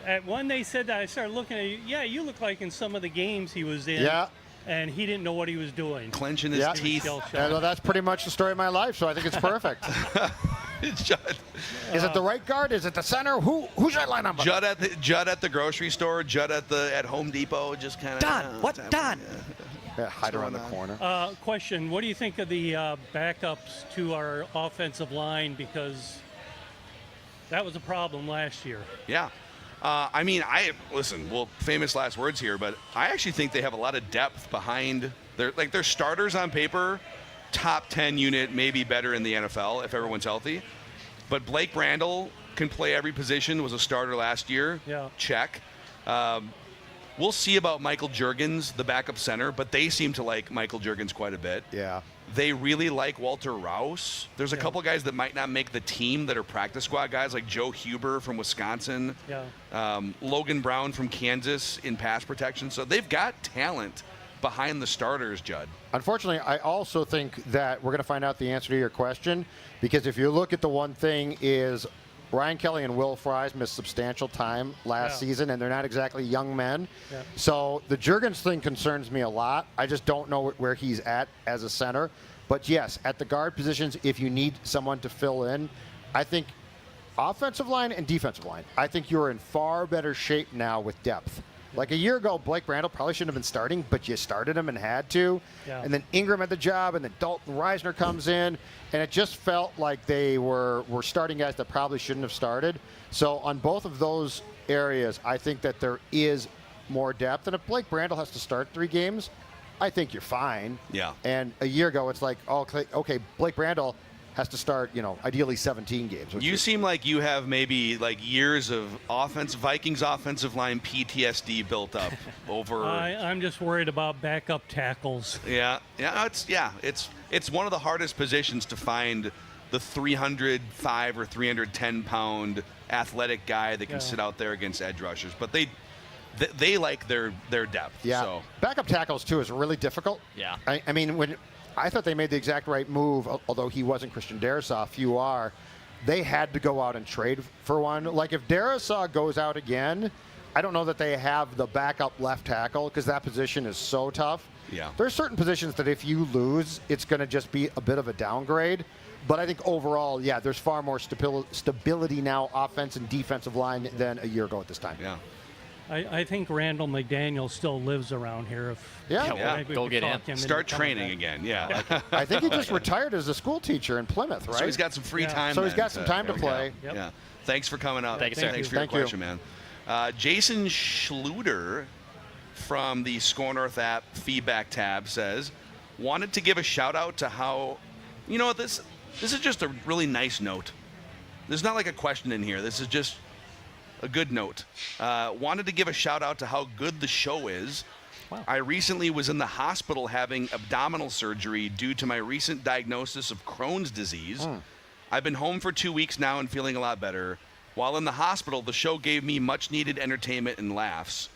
at one they said that, I started looking at you. Yeah, you look like in some of the games he was in. Yeah. And he didn't know what he was doing. Clenching his teeth. Yeah, well, that's pretty much the story of my life, so I think it's perfect. Judd. Is it the right guard? Is it the center? Who should I line up? Judd at the grocery store. Judd at Home Depot. Just kind of. Don? Yeah, hide around the corner. Question: what do you think of the backups to our offensive line? Because that was a problem last year. Yeah. I mean, famous last words here, but I actually think they have a lot of depth behind their starters on paper, top 10 unit, maybe better in the NFL if everyone's healthy. But Blake Brandel can play every position, was a starter last year. Yeah. Check. We'll see about Michael Juergens, the backup center, but they seem to like Michael Juergens quite a bit. Yeah. They really like Walter Rouse. There's a couple guys that might not make the team that are practice squad guys, like Joe Huber from Wisconsin, Logan Brown from Kansas in pass protection. So they've got talent behind the starters, Judd. Unfortunately, I also think that we're going to find out the answer to your question, because if you look at the one thing is Ryan Kelly and Will Fries missed substantial time last season, and they're not exactly young men. Yeah. So the Juergens thing concerns me a lot. I just don't know where he's at as a center. But yes, at the guard positions, if you need someone to fill in, I think offensive line and defensive line. I think you're in far better shape now with depth. Like a year ago, Blake Brandel probably shouldn't have been starting, but you started him and had to. Yeah. And then Ingram had the job, and then Dalton Reisner comes in, and it just felt like they were starting guys that probably shouldn't have started. So on both of those areas, I think that there is more depth. And if Blake Brandel has to start 3 games, I think you're fine. Yeah. And a year ago, it's like, okay, Blake Brandel has to start, ideally 17 games. You seem like you have maybe like years of Vikings offensive line PTSD built up over. I'm just worried about backup tackles. Yeah, it's one of the hardest positions to find the 305 or 310 pound athletic guy that can sit out there against edge rushers. But they like their depth. Yeah. So. Backup tackles too is really difficult. Yeah. I mean, when I thought they made the exact right move, although he wasn't Christian Darrisaw, you are. They had to go out and trade for one. Like if Darrisaw goes out again, I don't know that they have the backup left tackle because that position is so tough. Yeah. There's certain positions that if you lose, it's going to just be a bit of a downgrade. But I think overall, yeah, there's far more stability now, offense and defensive line, than a year ago at this time. Yeah. I think Randall McDaniel still lives around here. Go get him. Start training again. Yeah. I think he just retired as a school teacher in Plymouth, right? So he's got some free time. So he's got some time to play. Yep. Yeah. Thanks for coming out. Thanks for your question, man. Jason Schluter from the Score North app feedback tab says, wanted to give a shout out to how, this is just a really nice note. There's not like a question in here. This is just a good note. Wanted to give a shout out to how good the show is. Wow. I recently was in the hospital having abdominal surgery due to my recent diagnosis of Crohn's disease. I've been home for 2 weeks now and feeling a lot better. While in the hospital, the show gave me much needed entertainment and laughs.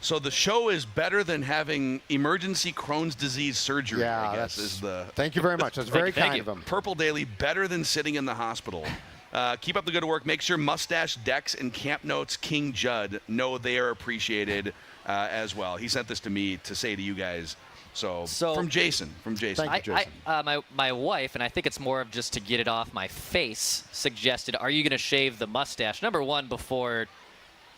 So the show is better than having emergency Crohn's disease surgery, I guess, is the... Thank you very much. That's very kind of him. Purple Daily, better than sitting in the hospital. Keep up the good work. Make sure Mustache Dex and Camp Notes King Judd know they are appreciated as well. He sent this to me to say to you guys. So from Jason. Thank you, Jason. My wife, and I think it's more of just to get it off my face, suggested, are you going to shave the mustache? Number one, before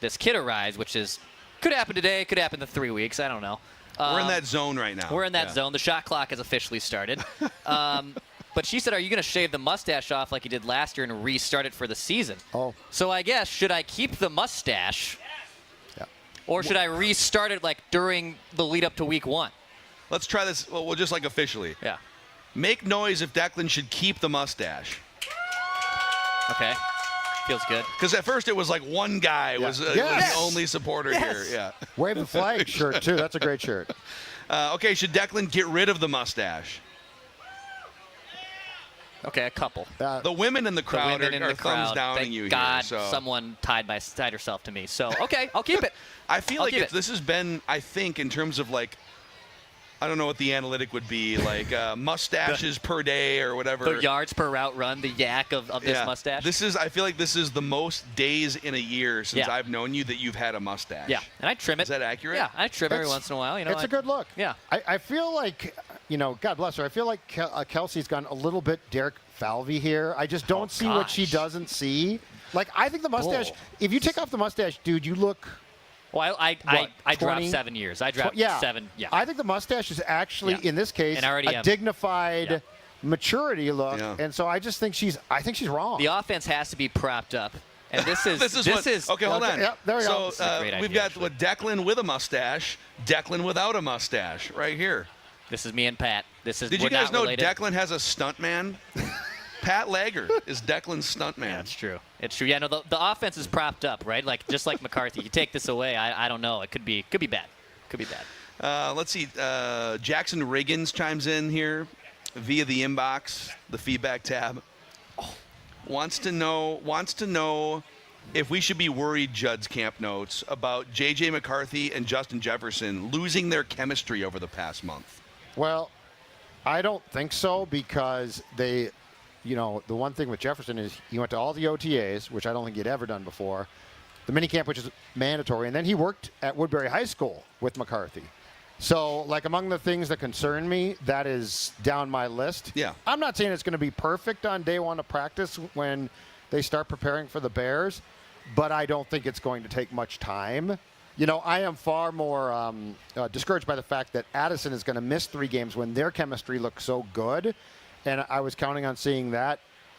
this kid arrives, which is could happen today, could happen in 3 weeks. I don't know. We're in that zone right now. We're in that zone. The shot clock has officially started. But she said, are you going to shave the mustache off like you did last year and restart it for the season? Oh. So I guess, should I keep the mustache? Yeah. Or should I restart it like during the lead up to week 1? Let's try this, well, just like officially. Yeah. Make noise if Declan should keep the mustache. Okay. Feels good. Because at first it was like one guy was the only supporter here. Yeah. Wave the flag shirt, too. That's a great shirt. Okay, should Declan get rid of the mustache? Okay, a couple. The women in the crowd are thumbs downing you here. Thank God someone tied herself to me. So, okay, I'll keep it. I feel like this has been, I think, in terms of like, I don't know what the analytic would be, like mustaches per day or whatever. The yards per route run, the yak of this mustache. I feel like this is the most days in a year since I've known you that you've had a mustache. Yeah, and I trim it. Is that accurate? Yeah, I trim every once in a while. It's a good look. Yeah. I feel like, God bless her, I feel like Kelsey's gone a little bit Derek Falvey here. I just don't see what she doesn't see. Like, I think the mustache, if you take off the mustache, dude, you look... Well, I dropped 7 years. I dropped 7. Yeah. I think the mustache is actually, in this case, a dignified maturity look. Yeah. And so I just think she's wrong. The offense has to be propped up. And this is okay, hold on. Yep, there we go. So we've got Declan with a mustache, Declan without a mustache right here. This is me and Pat. Did you guys know Declan has a stuntman? Pat Lager is Declan's stuntman. Yeah, it's true. It's true. Yeah, no, the offense is propped up, right? Like just like McCarthy. You take this away, I don't know. It could be bad. Could be bad. Let's see. Jackson Riggins chimes in here via the inbox, the feedback tab. Wants to know if we should be worried, Judd's Camp Notes, about J.J. McCarthy and Justin Jefferson losing their chemistry over the past month. Well, I don't think so because they. The one thing with Jefferson is he went to all the OTAs, which I don't think he'd ever done before, the minicamp, which is mandatory, and then he worked at Woodbury High School with McCarthy. So, like, among the things that concern me, that is down my list. Yeah. I'm not saying it's going to be perfect on day one of practice when they start preparing for the Bears, but I don't think it's going to take much time. I am far more discouraged by the fact that Addison is going to miss 3 games when their chemistry looks so good, and I was counting on seeing that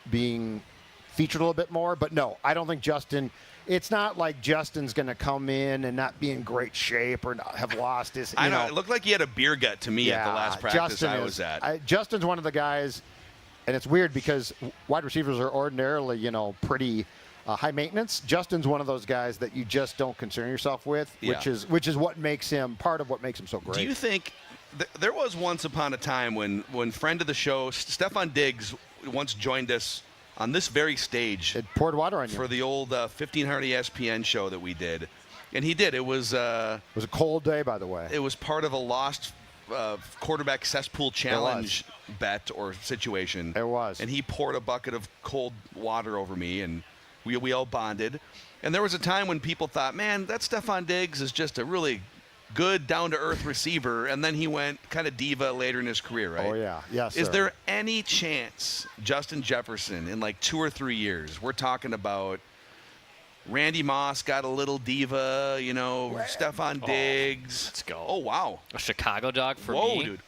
being featured a little bit more. But no, I don't think Justin. It's not like Justin's going to come in and not be in great shape or have lost his. I know. It looked like he had a beer gut to me at the last practice I was at. Justin's one of the guys, and it's weird because wide receivers are ordinarily, pretty high maintenance. Justin's one of those guys that you just don't concern yourself with, which is what makes him part of what makes him so great. Do you think there was once upon a time when friend of the show Stefon Diggs once joined us on this very stage? It poured water on you for the old 1500 ESPN show that we did, and he did. It was a cold day, by the way. It was part of a lost quarterback cesspool challenge bet or situation. It was, and he poured a bucket of cold water over me, and we all bonded. And there was a time when people thought, man, that Stefon Diggs is just a really good, down-to-earth receiver, and then he went kind of diva later in his career, right? Oh, yeah. Yes, Is there any chance Justin Jefferson in like 2 or 3 years, we're talking about Randy Moss got a little diva, Stefon Diggs. Let's go. Oh, wow. A Chicago dog for me. Whoa, dude.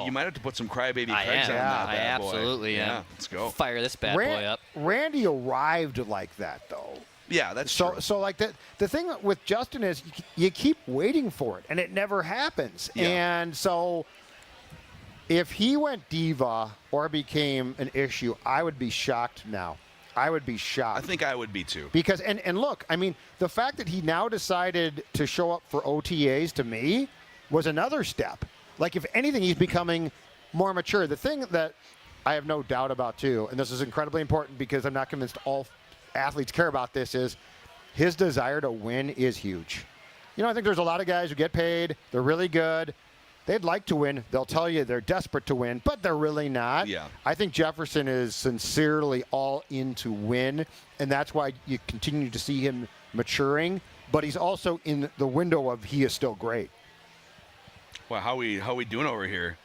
You might have to put some crybaby Craigs on that I bad boy. absolutely am. Yeah, let's go. Fire this bad boy up. Randy arrived like that, though. Yeah, that's true. So like the thing with Justin is you keep waiting for it, and it never happens. Yeah. And so if he went diva or became an issue, I would be shocked now. I would be shocked. I think I would be too. Because, and look, I mean, the fact that he now decided to show up for OTAs to me was another step. Like, if anything, he's becoming more mature. The thing that I have no doubt about, too, and this is incredibly important because I'm not convinced all athletes care about this, is his desire to win is huge. I think there's a lot of guys who get paid. They're really good. They'd like to win. They'll tell you they're desperate to win, but they're really not. Yeah. I think Jefferson is sincerely all in to win, and that's why you continue to see him maturing. But he's also in the window of he is still great. Well, how we doing over here?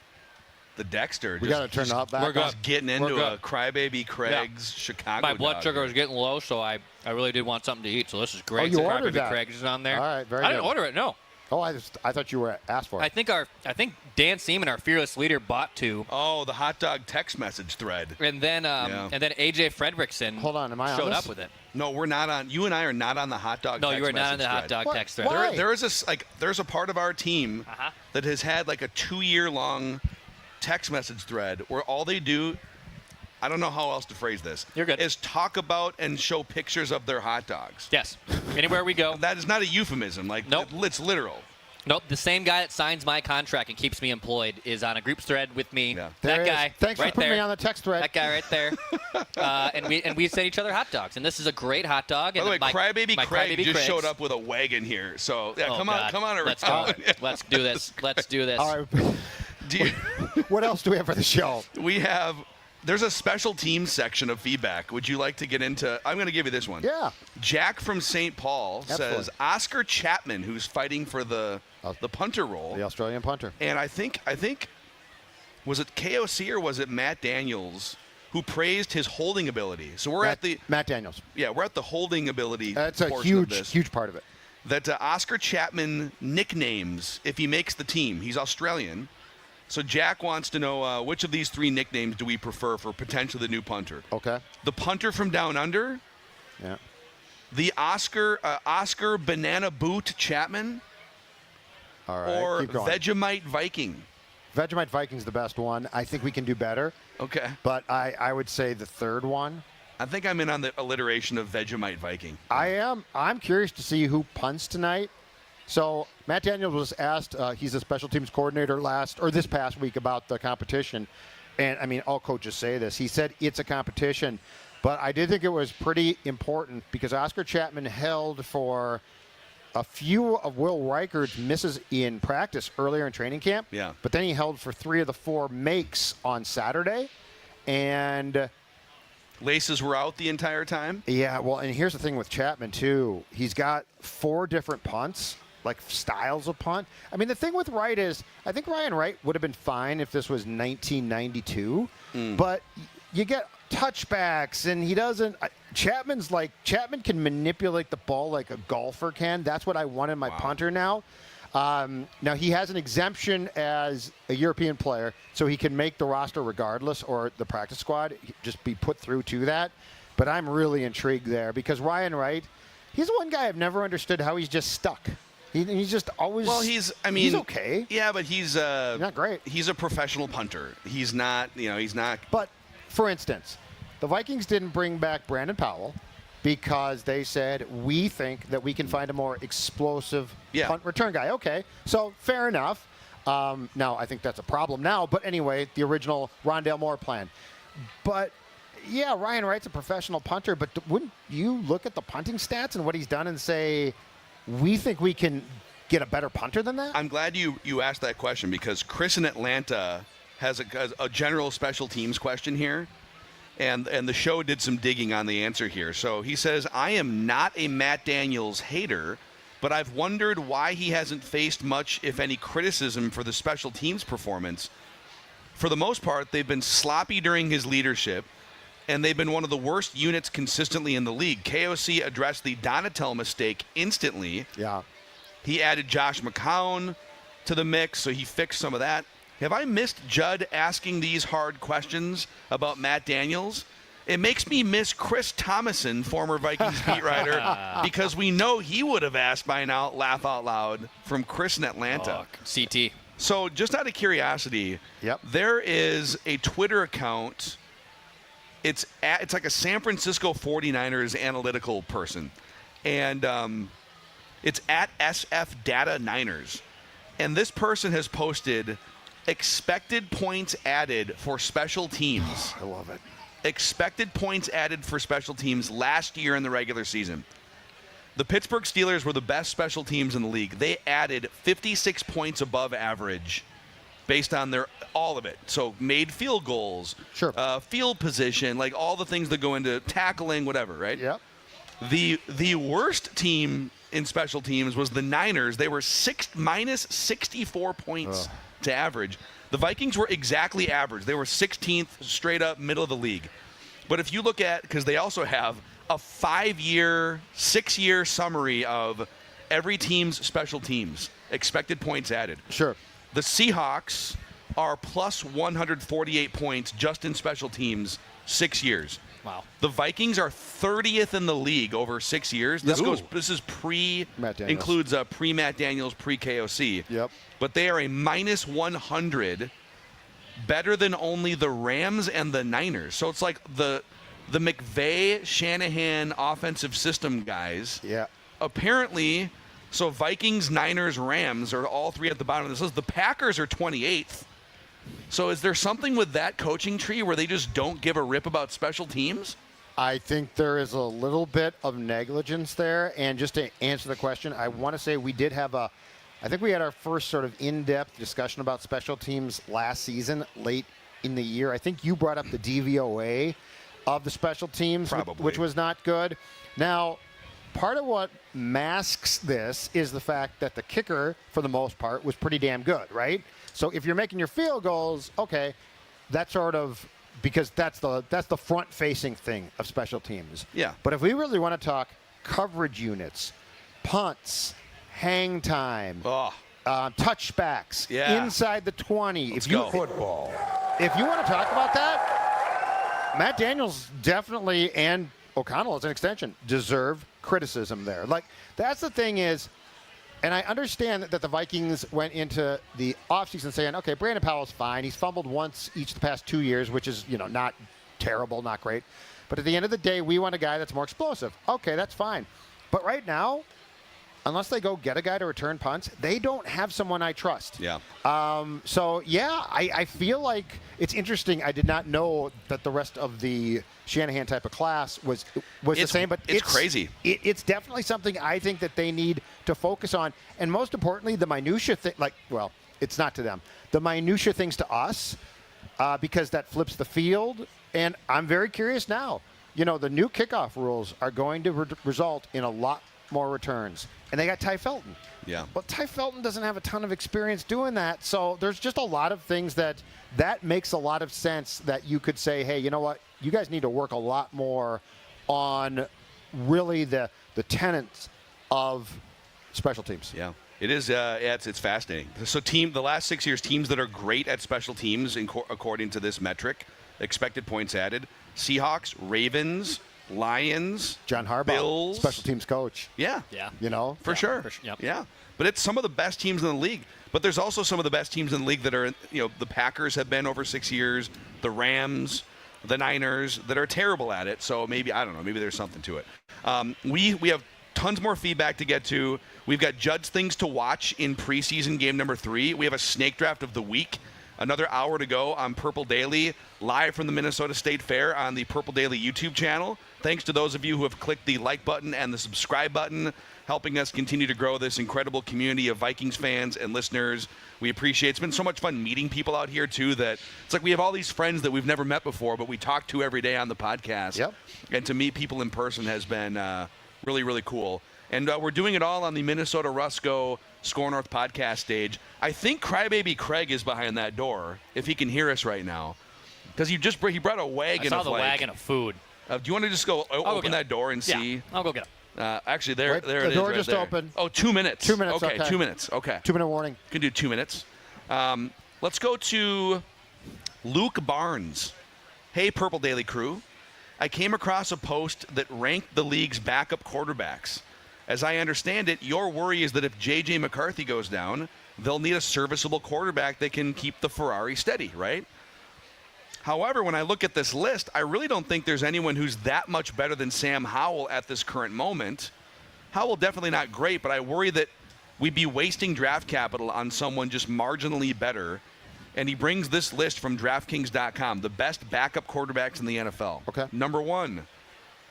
The Dexter. We got to turn up back. We're just getting into a crybaby Craig's Chicago. My blood dog sugar here. was getting low, so I really did want something to eat. So this is great. Oh, you ordered Crybaby that. Craig's is on there. All right, very I good. didn't order it. No. Oh, I thought you were asked for it. I think Dan Seaman, our fearless leader, bought 2. Oh, the hot dog text message thread. And then AJ Fredrickson. Hold on, am I on showed this? up with it. No, we're not on. You and I are not on the hot dog. No, text you are not on message the hot thread. dog text thread. Why? There's a part of our team that has had like a 2-year-long text message thread where all they do, I don't know how else to phrase this. You're good. Is talk about and show pictures of their hot dogs. Yes. Anywhere we go. That is not a euphemism. Like, nope. It's literal. Nope. The same guy that signs my contract and keeps me employed is on a groups thread with me. Yeah. That guy. Thanks right for putting there. me on the text thread. That guy right there. And we send each other hot dogs. And this is a great hot dog. By the way, Crybaby Craig just Craigs. showed up with a wagon here. So yeah, come on around. Let's go. Let's do this. Let's do this. All right. What else do we have for the show? There's a special teams section of feedback. Would you like to get into? I'm going to give you this one. Yeah. Jack from St. Paul says Oscar Chapman, who's fighting for the punter role, the Australian punter, and I think was it KOC or was it Matt Daniels who praised his holding ability? So we're at the Matt Daniels. Yeah, we're at the holding ability. That's a huge part of it. That Oscar Chapman nicknames if he makes the team. He's Australian. So Jack wants to know which of these 3 nicknames do we prefer for potentially the new punter? Okay. The punter from down under. Yeah. The Oscar Banana Boot Chapman. All right. Or keep going. Vegemite Viking. Vegemite Viking's the best one. I think we can do better. Okay. But I would say the third one. I think I'm in on the alliteration of Vegemite Viking. I am. I'm curious to see who punts tonight. So Matt Daniels was asked, he's a special teams coordinator this past week about the competition. And, I mean, all coaches say this. He said it's a competition. But I did think it was pretty important because Oscar Chapman held for a few of Will Reichard's misses in practice earlier in training camp. Yeah. But then he held for 3 of the 4 makes on Saturday. And laces were out the entire time? Yeah, well, and here's the thing with Chapman, too. He's got 4 different punts. Like styles of punt. I mean, the thing with Wright is, I think Ryan Wright would have been fine if this was 1992. But you get touchbacks, and he doesn't. Chapman can manipulate the ball like a golfer can. That's what I want in my punter now. Now, he has an exemption as a European player, so he can make the roster regardless, or the practice squad, just be put through to that. But I'm really intrigued there because Ryan Wright, he's the one guy I've never understood how he's just stuck. He's just always. Well, he's okay. Yeah, but he's not great. He's a professional punter. He's not. He's not. But for instance, the Vikings didn't bring back Brandon Powell because they said, we think that we can find a more explosive punt return guy. Okay, so fair enough. Now, I think that's a problem now. But anyway, the original Rondale Moore plan. But, yeah, Ryan Wright's a professional punter, but wouldn't you look at the punting stats and what he's done and say, we think we can get a better punter than that? I'm glad you asked that question because Chris in Atlanta has a general special teams question here. And the show did some digging on the answer here. So he says, I am not a Matt Daniels hater, but I've wondered why he hasn't faced much, if any, criticism for the special teams performance. For the most part, they've been sloppy during his leadership, and they've been one of the worst units consistently in the league. KOC addressed the Donatel mistake instantly. Yeah. He added Josh McCown to the mix, so he fixed some of that. Have I missed Judd asking these hard questions about Matt Daniels? It makes me miss Chris Thomason, former Vikings beat writer, because we know he would have asked by now, laugh out loud, from Chris in Atlanta. CT. So just out of curiosity, there is a Twitter account. It's like a San Francisco 49ers analytical person. And it's at SF Data Niners. And this person has posted expected points added for special teams. I love it. Expected points added for special teams last year in the regular season. The Pittsburgh Steelers were the best special teams in the league. They added 56 points above average based on all of it. So made field goals, field position, like all the things that go into tackling, whatever, right? Yep. The worst team in special teams was the Niners. They were minus 64 points to average. The Vikings were exactly average. They were 16th, straight up middle of the league. But if you look at, because they also have a 5-year, 6-year summary of every team's special teams, expected points added. Sure. The Seahawks are plus 148 points just in special teams, 6 years. Wow. The Vikings are 30th in the league over 6 years. This is includes pre-Matt Daniels, pre-KOC. Yep. But they are a minus 100, better than only the Rams and the Niners. So it's like the McVay, Shanahan offensive system guys. Yeah. Apparently, so Vikings, Niners, Rams are all three at the bottom of this list. The Packers are 28th. So is there something with that coaching tree where they just don't give a rip about special teams? I think there is a little bit of negligence there. And just to answer the question, I want to say we did have I think we had our first sort of in-depth discussion about special teams last season, late in the year. I think you brought up the DVOA of the special teams, which was not good. Now, part of what masks this is the fact that the kicker, for the most part, was pretty damn good, right? So if you're making your field goals, okay, that's sort of because that's the front-facing thing of special teams. Yeah. But if we really want to talk coverage units, punts, hang time, touchbacks, inside the 20. Let's go. Football. If you want to talk about that, Matt Daniels definitely, and O'Connell as an extension, deserve criticism there. Like, that's the thing is, and I understand that the Vikings went into the offseason saying, okay, Brandon Powell's fine. He's fumbled once each the past 2 years, which is, not terrible, not great. But at the end of the day, we want a guy that's more explosive. Okay, that's fine. But right now, unless they go get a guy to return punts, they don't have someone I trust. Yeah. I feel like it's interesting. I did not know that the rest of the Shanahan type of class was the same, but it's crazy. It's definitely something I think that they need to focus on. And most importantly, the minutia thing, it's not to them. The minutia things to us, because that flips the field. And I'm very curious now. The new kickoff rules are going to result in a lot more returns. And they got Ty Felton. Yeah. Well, Ty Felton doesn't have a ton of experience doing that. So there's just a lot of things that makes a lot of sense that you could say, hey, you know what? you guys need to work a lot more on really the tenets of special teams. Yeah. It is. It's fascinating. So, the last 6 years, teams that are great at special teams, according to this metric, expected points added: Seahawks, Ravens, Lions, John Harbaugh, Bills, special teams coach. Yeah. You know, for sure. Yep. Yeah. But it's some of the best teams in the league. But there's also some of the best teams in the league that are, the Packers have been over 6 years, the Rams, the Niners, that are terrible at it. So maybe, I don't know, maybe there's something to it. We have tons more feedback to get to. We've got Judge things to watch in preseason game number 3. We have a snake draft of the week. Another hour to go on Purple Daily, live from the Minnesota State Fair on the Purple Daily YouTube channel. Thanks to those of you who have clicked the like button and the subscribe button, helping us continue to grow this incredible community of Vikings fans and listeners. We appreciate it. It's been so much fun meeting people out here, too, that it's like we have all these friends that we've never met before, but we talk to every day on the podcast. Yep. And to meet people in person has been really, really cool. And we're doing it all on the Minnesota Rusco Score North podcast stage. I think Crybaby Craig is behind that door, if he can hear us right now. Because he brought a wagon I saw the wagon of food. Do you want to just go open that door and see? Yeah, I'll go get it. Actually, there it is. The door right just there. opened. Oh, 2 minutes. 2 minutes. Okay, 2 minutes. Okay. 2 minute warning. Can do 2 minutes. Let's go to Luke Barnes. Hey, Purple Daily crew. I came across a post that ranked the league's backup quarterbacks. As I understand it, your worry is that if J.J. McCarthy goes down, they'll need a serviceable quarterback that can keep the Ferrari steady, right? However, when I look at this list, I really don't think there's anyone who's that much better than Sam Howell at this current moment. Howell definitely not great, but I worry that we'd be wasting draft capital on someone just marginally better. And he brings this list from DraftKings.com, the best backup quarterbacks in the NFL. Okay. Number 1,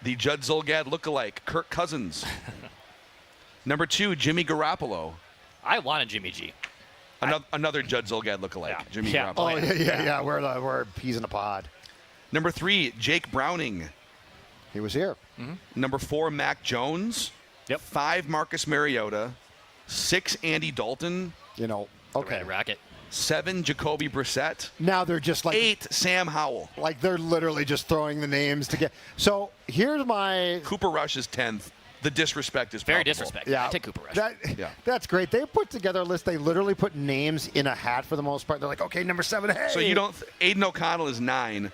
the Judd Zulgad lookalike, Kirk Cousins. Number 2, Jimmy Garoppolo. I wanted Jimmy G. Another Judd Zulgad lookalike, Jimmy Garoppolo. Oh, yeah. We're peas in a pod. Number 3, Jake Browning. He was here. Mm-hmm. Number 4, Mac Jones. Yep. 5, Marcus Mariota. 6, Andy Dalton. Okay. Racket. 7, Jacoby Brissett. Now they're just like 8, Sam Howell. Like they're literally just throwing the names together. So here's my Cooper Rush is 10th. The disrespect is very palpable. disrespectful. Yeah, I take Cooper Rush. That's great. They put together a list. They literally put names in a hat for the most part. They're like, okay, number 7. Hey. So you don't. Aiden O'Connell is 9.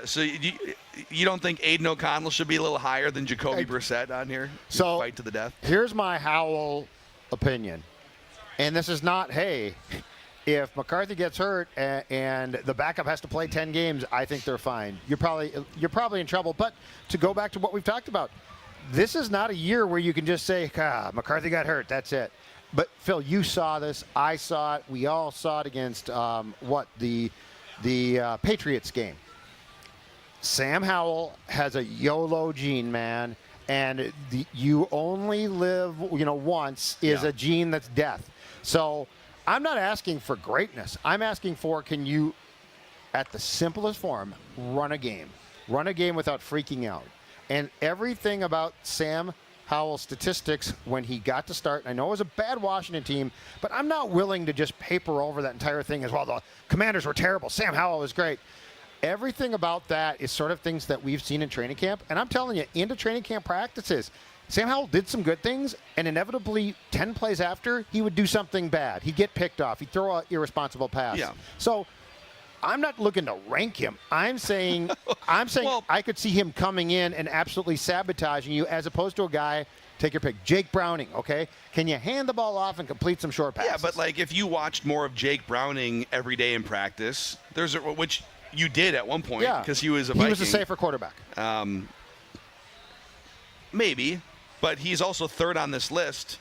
So you don't think Aiden O'Connell should be a little higher than Jacoby Brissett on here? So fight to the death. Here's my Howell opinion, and this is not if McCarthy gets hurt and the backup has to play 10 games, I think they're fine. You're probably in trouble. But to go back to what we've talked about, this is not a year where you can just say, McCarthy got hurt, that's it. But, Phil, you saw this. I saw it. We all saw it against, the Patriots game. Sam Howell has a YOLO gene, man, and you only live, once is a gene that's death. So I'm not asking for greatness. I'm asking for, can you, at the simplest form, run a game? Run a game without freaking out. And everything about Sam Howell's statistics when he got to start, I know it was a bad Washington team, but I'm not willing to just paper over that entire thing as well. The Commanders were terrible. Sam Howell was great. Everything about that is sort of things that we've seen in training camp. And I'm telling you, into training camp practices, Sam Howell did some good things, and inevitably 10 plays after, he would do something bad. He'd get picked off. He'd throw an irresponsible pass. Yeah. So I'm not looking to rank him. I'm saying well, I could see him coming in and absolutely sabotaging you as opposed to a guy, take your pick, Jake Browning, okay? Can you hand the ball off and complete some short passes? Yeah, but like if you watched more of Jake Browning every day in practice, which you did at one point because he was a Viking. He was a safer quarterback. Maybe, but he's also 3rd on this list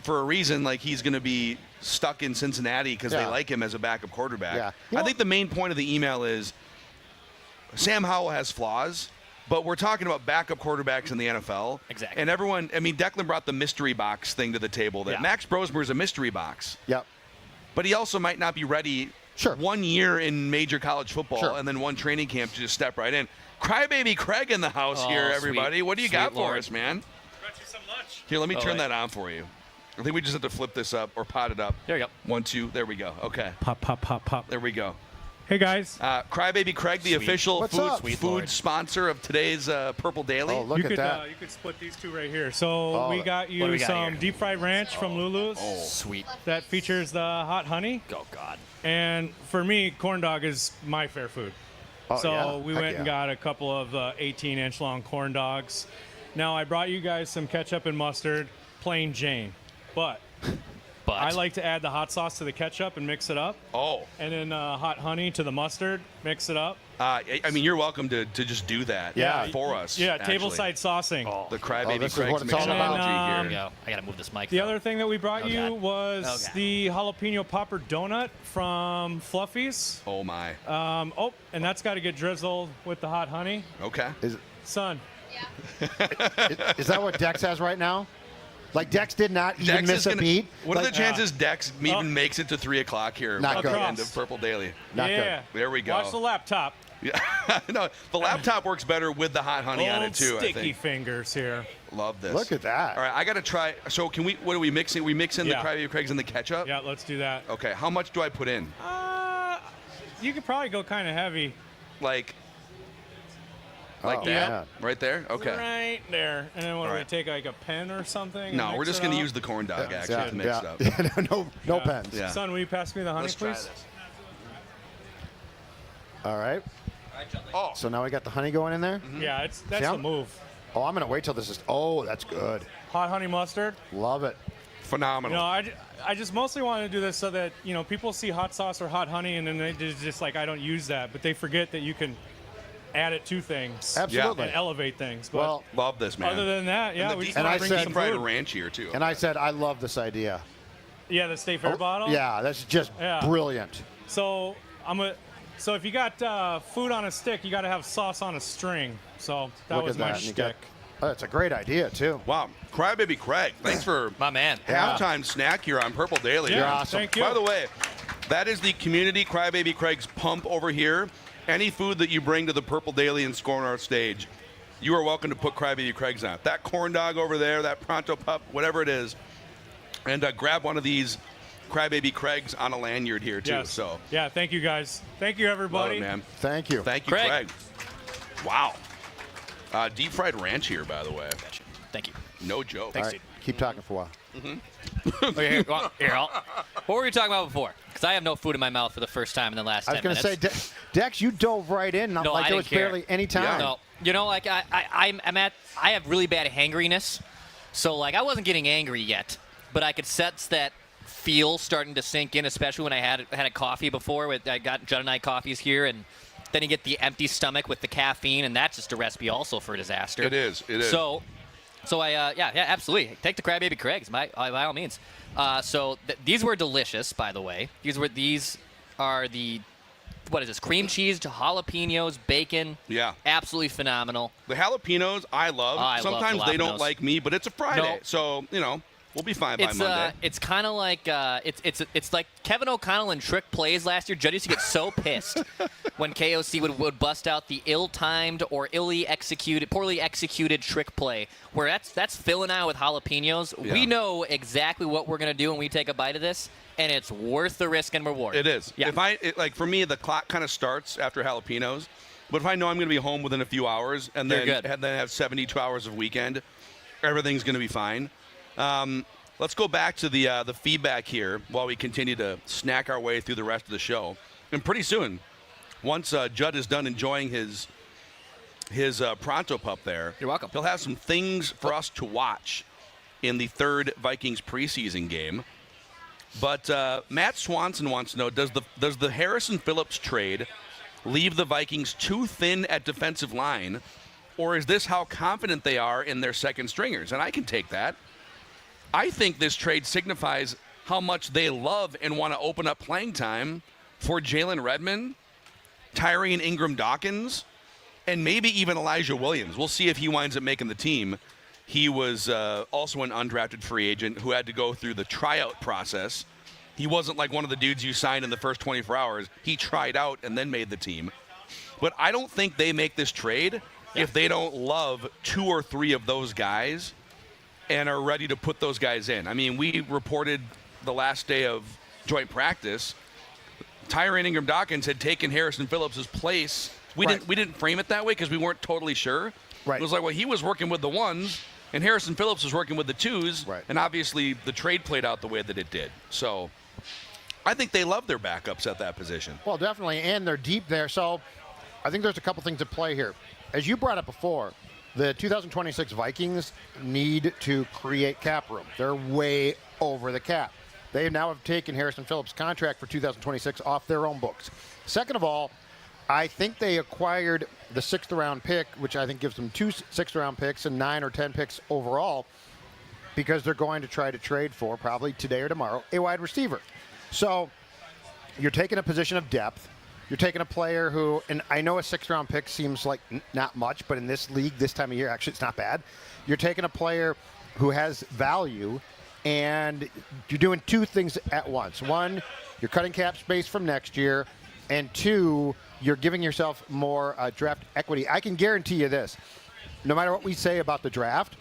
for a reason. Like he's going to be stuck in Cincinnati because they like him as a backup quarterback. Yeah. I think the main point of the email is Sam Howell has flaws, but we're talking about backup quarterbacks in the NFL. Exactly. And everyone, Declan brought the mystery box thing to the table. That Max Brosmer is a mystery box. Yep. But he also might not be ready 1 year in major college football and then 1 training camp to just step right in. Crybaby Craig in the house here, everybody. What do you got for us, man? Got you some lunch. Here, let me turn that on for you. I think we just have to flip this up or pot it up. There you go. 1, 2. There we go. Okay. Pop, pop, pop, pop. There we go. Hey, guys. Crybaby Craig, the official food sponsor of today's Purple Daily. Oh, look at that. You could split these two right here. So we got you some deep fried ranch from Lulu's. Oh, sweet. That features the hot honey. Oh, God. And for me, corn dog is my fair food. Oh, so yeah. we Heck went and got a couple of 18-inch long corn dogs. Now, I brought you guys some ketchup and mustard, plain Jane. But I like to add the hot sauce to the ketchup and mix it up. Oh. And then hot honey to the mustard, mix it up. I mean, you're welcome to just do that for us. Yeah, actually. tableside saucing. The Crybaby this is what Craig's it's all about. mixology here. I got to move this mic. The other thing that we brought you was the jalapeno popper donut from Fluffy's. Oh, my. And that's got to get drizzled with the hot honey. Okay. Son. Is that what Dex has right now? Like, Dex did not even miss a beat? What are the chances Dex even makes it to 3 o'clock here Not at good. the end of Purple Daily? Not good. There we go. Watch the laptop. Yeah. No, the laptop works better with the hot honey on it, too, I sticky think. fingers here. Love this. Look at that. All right, I got to try. So can we, what are we mixing? We mix in the Crybaby Craig's and the ketchup? Yeah, let's do that. Okay, how much do I put in? You could probably go kind of heavy. Like that? Yeah. Right there? Okay. Right there. And then what do we right. take, like a pen or something? No, and we're mix just it going to up? use the corn dog, actually, to mix it up. No pens. Yeah. Son, will you pass me the honey, Let's try please? this. All right. Oh. So now we got the honey going in there? Yeah, that's the move. Oh, I'm going to wait till this is... Oh, that's good. Hot honey mustard. Love it. Phenomenal. I just mostly want to do this so that, people see hot sauce or hot honey and then they just like, I don't use that. But they forget that you can add it to things. Absolutely. And elevate things. But love this, man. Other than that, and we the just want to bring some deep fried food. ranch here, too. And I said, I love this idea. Yeah, the State Fair bottle? Yeah, that's just brilliant. So So if you got food on a stick, you got to have sauce on a string. So that Look was at my that. And you shtick. That's a great idea, too. Wow. Crybaby Craig, thanks for my man. Halftime snack here on Purple Daily. Yeah, You're awesome. thank you. By the way, that is the community Crybaby Craig's pump over here. Any food that you bring to the Purple Daily and Score North stage, you are welcome to put Crybaby Craig's on it. That corn dog over there, that Pronto Pup, whatever it is, and grab one of these Crybaby Craig's on a lanyard here, too. Yes. So yeah, thank you, guys. Thank you, everybody. love it, man. Thank you. Thank you, Craig. Wow. Deep fried ranch here, by the way. Thank you. No joke. All right, keep talking for a while. Okay, here, what were you talking about before? Because I have no food in my mouth for the first time in the last 10 minutes. I was going to say, Dex, you dove right in. No, like I there was didn't care. barely any time. No, I have really bad hangriness, so like I wasn't getting angry yet, but I could sense that feel starting to sink in, especially when I had a coffee before. I got Judd and I coffees here, and then you get the empty stomach with the caffeine, and that's just a recipe also for a disaster. It is. So I absolutely take the Crybaby Craig's by all means. These were delicious, by the way. These are the what is this? Cream cheese to jalapenos, bacon. Yeah. Absolutely phenomenal. The jalapenos I love. I Sometimes love the they don't jalapenos. like me, but it's a Friday, No. so we'll be fine by Monday. It's kind of like it's like Kevin O'Connell in Trick Plays last year. Judd used to get so pissed when KOC would bust out the ill-timed or poorly executed trick play, where that's Phil and I with jalapenos. Yeah. We know exactly what we're gonna do when we take a bite of this, and it's worth the risk and reward. It is. Yeah. For me, the clock kind of starts after jalapenos, but if I know I'm going to be home within a few hours and They're then good. have 72 hours of weekend, everything's going to be fine. Let's go back to the feedback here while we continue to snack our way through the rest of the show. And pretty soon, once Judd is done enjoying his Pronto Pup there, you're welcome. He'll have some things for us to watch in the third Vikings preseason game. But Matt Swanson wants to know, does the Harrison Phillips trade leave the Vikings too thin at defensive line, or is this how confident they are in their second stringers? And I can take that. I think this trade signifies how much they love and want to open up playing time for Jalen Redmond, Tyrone Ingram-Dawkins, and maybe even Elijah Williams. We'll see if he winds up making the team. He was also an undrafted free agent who had to go through the tryout process. He wasn't like one of the dudes you signed in the first 24 hours. He tried out and then made the team. But I don't think they make this trade if they don't love 2 or 3 of those guys and are ready to put those guys in. I mean, we reported the last day of joint practice. Tyron Ingram-Dawkins had taken Harrison Phillips' place. We didn't frame it that way because we weren't totally sure. Right. It was like, well, he was working with the ones, and Harrison Phillips was working with the twos. Right. And obviously the trade played out the way that it did. So I think they love their backups at that position. Well, definitely, and they're deep there. So I think there's a couple things at play here. As you brought up before, the 2026 Vikings need to create cap room. They're way over the cap. They now have taken Harrison Phillips' contract for 2026 off their own books. Second of all, I think they acquired the 6th-round pick, which I think gives them 2 6th-round picks and 9 or 10 picks overall, because they're going to try to trade for, probably today or tomorrow, a wide receiver. So you're taking a position of depth. You're taking a player who, and I know a 6th-round pick seems like not much, but in this league, this time of year, actually, it's not bad. You're taking a player who has value, and you're doing 2 things at once. 1, you're cutting cap space from next year, and 2, you're giving yourself more draft equity. I can guarantee you this. No matter what we say about the draft,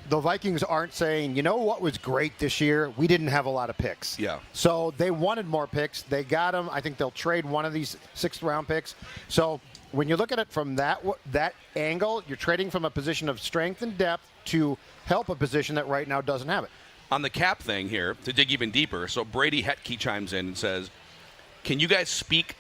the Vikings aren't saying, you know what was great this year? We didn't have a lot of picks. Yeah. So they wanted more picks. They got them. I think they'll trade one of these 6th-round picks. So when you look at it from that angle, you're trading from a position of strength and depth to help a position that right now doesn't have it. On the cap thing here, to dig even deeper, so Brady Hetke chimes in and says, can you guys speak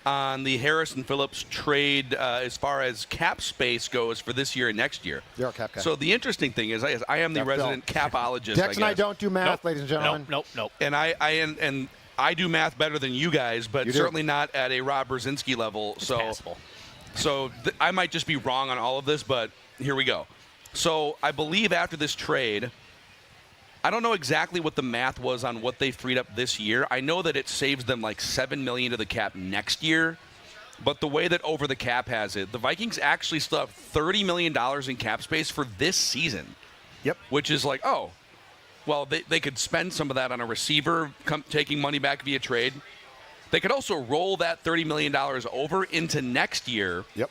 on the Harrison Phillips trade as far as cap space goes for this year and next year? You're a cap guy. So the interesting thing is I am the resident capologist. Dex and I don't do math, ladies and gentlemen. Nope. And I do math better than you guys, but certainly not at a Rob Brzezinski level. It's so passable. So I might just be wrong on all of this, but here we go. So I believe after this trade, I don't know exactly what the math was on what they freed up this year. I know that it saves them like $7 million to the cap next year, but the way that Over the Cap has it, the Vikings actually still have $30 million in cap space for this season. Yep. Which is like, oh, well, they could spend some of that on a receiver taking money back via trade. They could also roll that $30 million over into next year, yep,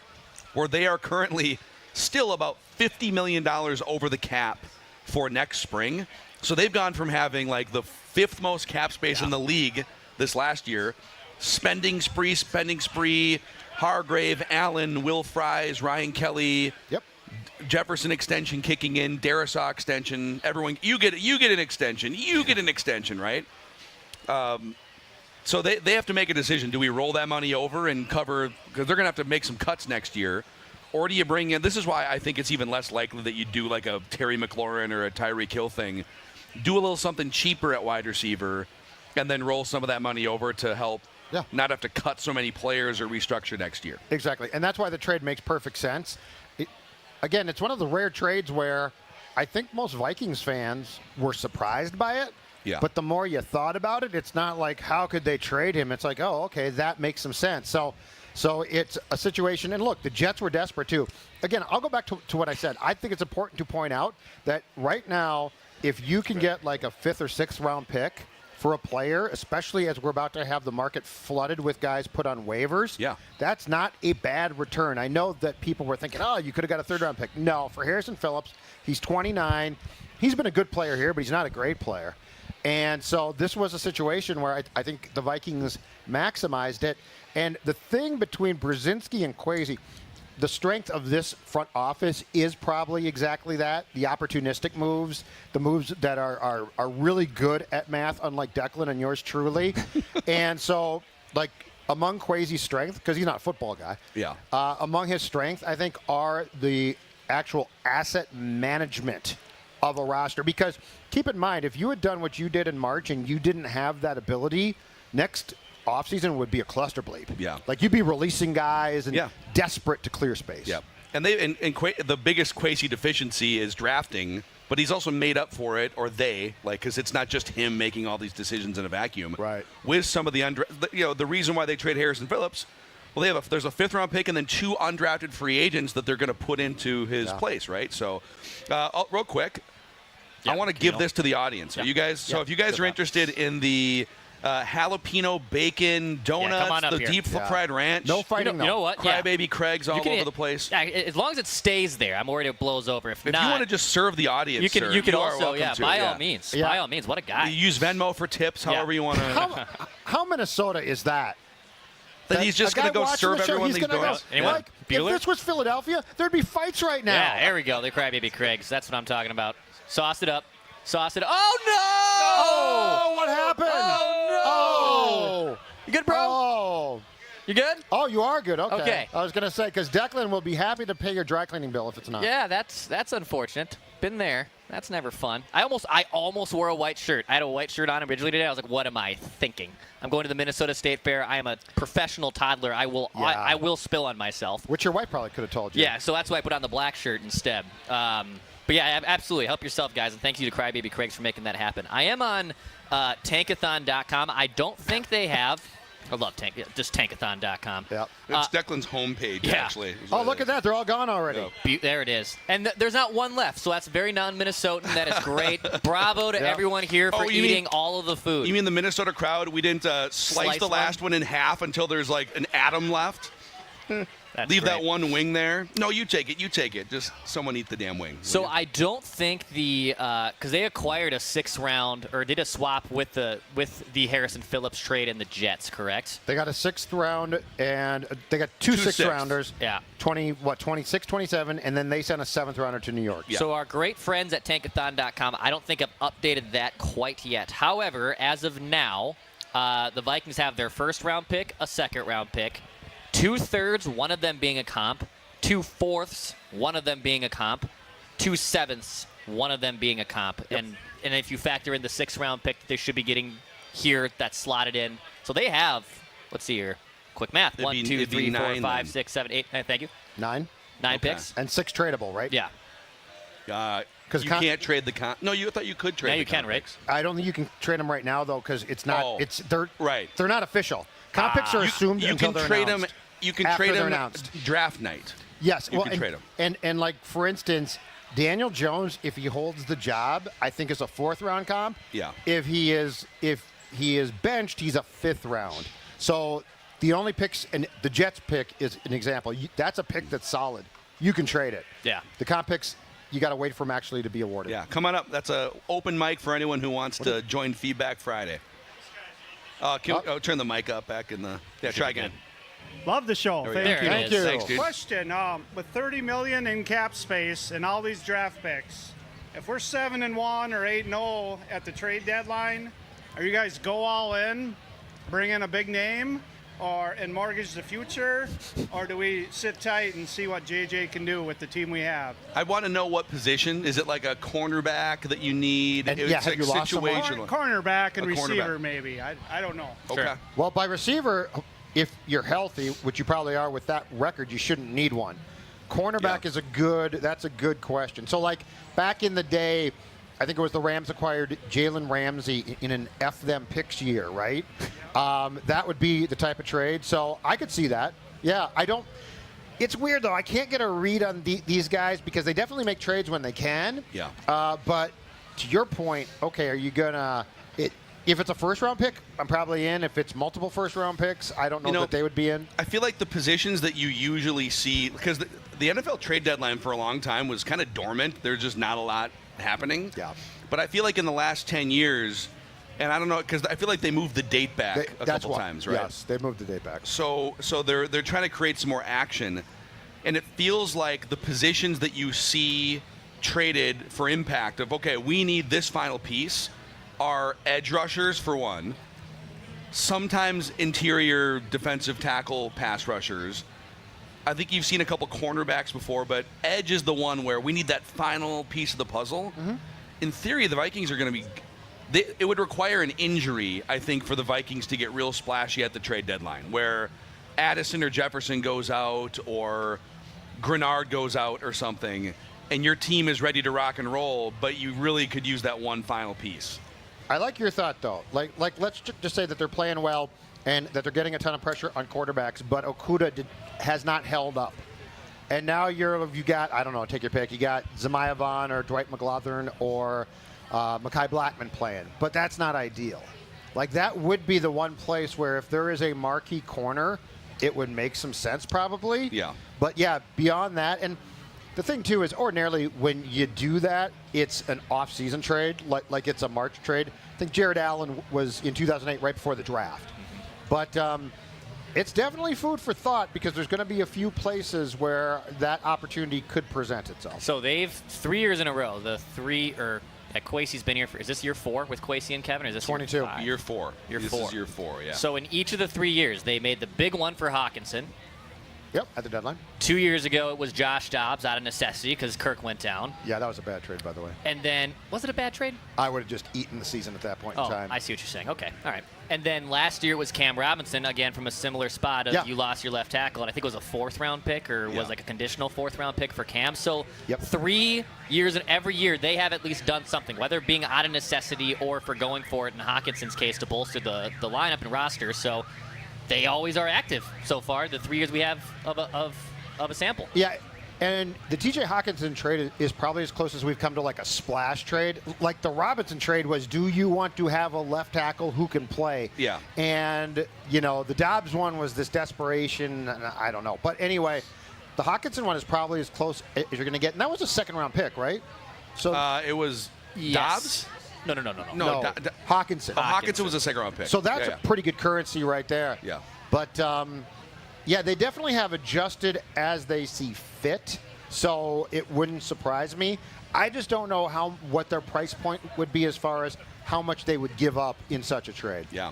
where they are currently still about $50 million over the cap for next spring. So they've gone from having like the 5th most cap space in the league this last year, spending spree, Hargrave, Allen, Will Fries, Ryan Kelly, Jefferson extension kicking in, Darisaw extension. Everyone, you get an extension. You get an extension, right? So they have to make a decision. Do we roll that money over and cover, because they're going to have to make some cuts next year, or do you bring in, this is why I think it's even less likely that you do like a Terry McLaurin or a Tyreek Hill thing. Do a little something cheaper at wide receiver and then roll some of that money over to help not have to cut so many players or restructure next year. Exactly. And that's why the trade makes perfect sense. Again, it's one of the rare trades where I think most Vikings fans were surprised by it. Yeah. But the more you thought about it, it's not like, how could they trade him? It's like, oh, okay, that makes some sense. So it's a situation. And look, the Jets were desperate too. Again, I'll go back to what I said. I think it's important to point out that right now, if you can get like a 5th or 6th round pick for a player, especially as we're about to have the market flooded with guys put on waivers, that's not a bad return. I know that people were thinking, oh, you could have got a 3rd round pick. No, for Harrison Phillips, he's 29. He's been a good player here, but he's not a great player. And so this was a situation where I think the Vikings maximized it. And the thing between Brzezinski and Kwesi, the strength of this front office is probably exactly that, the opportunistic moves, the moves that are really good at math, unlike Declan and yours truly. And so, like, among Kwesi's strength, because he's not a football guy, among his strength, I think, are the actual asset management of a roster. Because keep in mind, if you had done what you did in March and you didn't have that ability, next offseason would be a cluster bleep. Yeah. Like, you'd be releasing guys and desperate to clear space. Yeah. And the biggest Kwesi deficiency is drafting, but he's also made up for it, or because it's not just him making all these decisions in a vacuum. Right. With some of the reason why they trade Harrison Phillips, well, there's a 5th round pick and then 2 undrafted free agents that they're going to put into his place, right? So, real quick, I want to give this to the audience. Are you guys? So, if you guys are interested in the jalapeno bacon donuts, the deep fried ranch. No fighting. You know what? Crybaby Craig's all over the place. Yeah, as long as it stays there, I'm worried it blows over. If not, you want to just serve the audience, you can also, by all means. By all means, what a guy. You use Venmo for tips, however you want to. How Minnesota is that? That he's just going to go serve everyone these donuts. Like, if this was Philadelphia, there'd be fights right now. Yeah, there we go. The Crybaby Craig's. That's what I'm talking about. Sauce it up. Oh, no! Oh, what happened? Oh, no! You good, bro? Oh. You good? Oh, you are good. Okay. I was going to say, because Declan will be happy to pay your dry cleaning bill if it's not. Yeah, that's unfortunate. Been there. That's never fun. I almost wore a white shirt. I had a white shirt on originally today. I was like, what am I thinking? I'm going to the Minnesota State Fair. I am a professional toddler. I will spill on myself. Which your wife probably could have told you. Yeah, so that's why I put on the black shirt instead. But yeah, absolutely. Help yourself, guys. And thank you to Crybaby Craig's for making that happen. I am on tankathon.com. I don't think they have. I love just tankathon.com. Yeah. It's Declan's homepage, actually. Oh, look at that. They're all gone already. Yeah. There it is. And there's not one left, so that's very non-Minnesotan. That is great. Bravo to everyone here for eating all of the food. You mean the Minnesota crowd? We didn't slice the last one in half until there's like an atom left? Leave that one wing there. No, you take it. You take it. Just someone eat the damn wing. So I don't think because they acquired a 6th round or did a swap with the Harrison Phillips trade and the Jets, correct? They got a 6th round and they got two 6th rounders. Yeah. 26, 27, and then they sent a 7th rounder to New York. Yeah. So our great friends at tankathon.com, I don't think have updated that quite yet. However, as of now, the Vikings have their 1st round pick, a 2nd round pick. 2/3, one of them being a comp. 2/4, one of them being a comp. 2/7, one of them being a comp. Yep. And if you factor in the 6th round pick that they should be getting here, that's slotted in. So they have, let's see here, quick math. 1, 2, 3, 4, 5, 6, 7, 8. Thank you. 9 picks. And 6 tradable, right? Yeah. Because you can't trade the comp. No, you thought you could trade. Yeah, you can, right? I don't think you can trade them right now though, because it's not. Oh, They're not official. Comp picks are assumed until they're announced. You can trade them draft night. Yes, you can trade them. And like for instance, Daniel Jones, if he holds the job, I think is a 4th round comp. Yeah. If he is benched, he's a 5th round. So the only picks, and the Jets pick is an example. That's a pick that's solid. You can trade it. Yeah. The comp picks, you got to wait for them actually to be awarded. Yeah, come on up. That's an open mic for anyone who wants to join Feedback Friday. Turn the mic up back in the. Yeah, try again. Love the show. Thank you. Thanks, dude. Question: with $30 million in cap space and all these draft picks, if we're 7-1 or 8-0 at the trade deadline, are you guys go all in, bring in a big name, and mortgage the future, or do we sit tight and see what JJ can do with the team we have? I want to know what position. Is it like a cornerback that you need? And, have you lost someone? Cornerback and receiver, maybe. I don't know. Okay. Sure. Well, by receiver, if you're healthy, which you probably are with that record, you shouldn't need one. Cornerback is that's a good question. So like back in the day, I think it was the Rams acquired Jalen Ramsey in an F them picks year, right? That would be the type of trade. So I could see that. Yeah, it's weird though. I can't get a read on these guys because they definitely make trades when they can. Yeah. But to your point, okay, are you gonna if it's a 1st round pick, I'm probably in. If it's multiple 1st round picks, I don't know that they would be in. I feel like the positions that you usually see, because the NFL trade deadline for a long time was kind of dormant. There's just not a lot happening. Yeah. But I feel like in the last 10 years, and I don't know, because I feel like they moved the date back a couple times, right? Yes, they moved the date back. So they're trying to create some more action, and it feels like the positions that you see traded for impact of, okay, we need this final piece, are edge rushers for one, sometimes interior defensive tackle pass rushers. I think you've seen a couple cornerbacks before, but edge is the one where we need that final piece of the puzzle. Mm-hmm. In theory, the Vikings are going to be it would require an injury, I think, for the Vikings to get real splashy at the trade deadline, where Addison or Jefferson goes out or Grenard goes out or something, and your team is ready to rock and roll, but you really could use that one final piece. I like your thought, though. Like let's just say that they're playing well and that they're getting a ton of pressure on quarterbacks, but Okudah has not held up. And now you got, I don't know, take your pick. You got Zemiah Vaughn or Dwight McLaughlin or Mekhi Blackman playing, but that's not ideal. Like, that would be the one place where if there is a marquee corner, it would make some sense probably. Yeah. But, yeah, beyond that, and the thing, too, is ordinarily when you do that, it's an off-season trade, like it's a March trade. I think Jared Allen was in 2008 right before the draft. But it's definitely food for thought because there's going to be a few places where that opportunity could present itself. So they've 3 years in a row. Kwesi's been here for, is this year 4 with Kwesi and Kevin? Or is this 22. Year 4. This is year 4, yeah. So in each of the 3 years, they made the big one for Hawkinson. Yep, at the deadline. 2 years ago, it was Josh Dobbs out of necessity because Kirk went down. Yeah, that was a bad trade, by the way. And then, was it a bad trade? I would have just eaten the season at that point in time. I see what you're saying. Okay, all right. And then last year was Cam Robinson, again from a similar spot of you lost your left tackle, and I think it was a 4th-round pick or was like a conditional 4th-round pick for Cam. So 3 years, and every year they have at least done something, whether it being out of necessity or for going for it in Hawkinson's case to bolster the lineup and roster. So they always are active so far, the 3 years we have of a sample. Yeah, and the TJ Hawkinson trade is probably as close as we've come to like a splash trade. Like the Robinson trade was, do you want to have a left tackle who can play? Yeah. And, the Dobbs one was this desperation, I don't know. But anyway, the Hawkinson one is probably as close as you're going to get. And that was a 2nd-round pick, right? So it was Dobbs? No. Hawkinson. Hawkinson was a 2nd-round pick. So that's a pretty good currency right there. Yeah. But, yeah, they definitely have adjusted as they see fit, so it wouldn't surprise me. I just don't know what their price point would be as far as how much they would give up in such a trade. Yeah.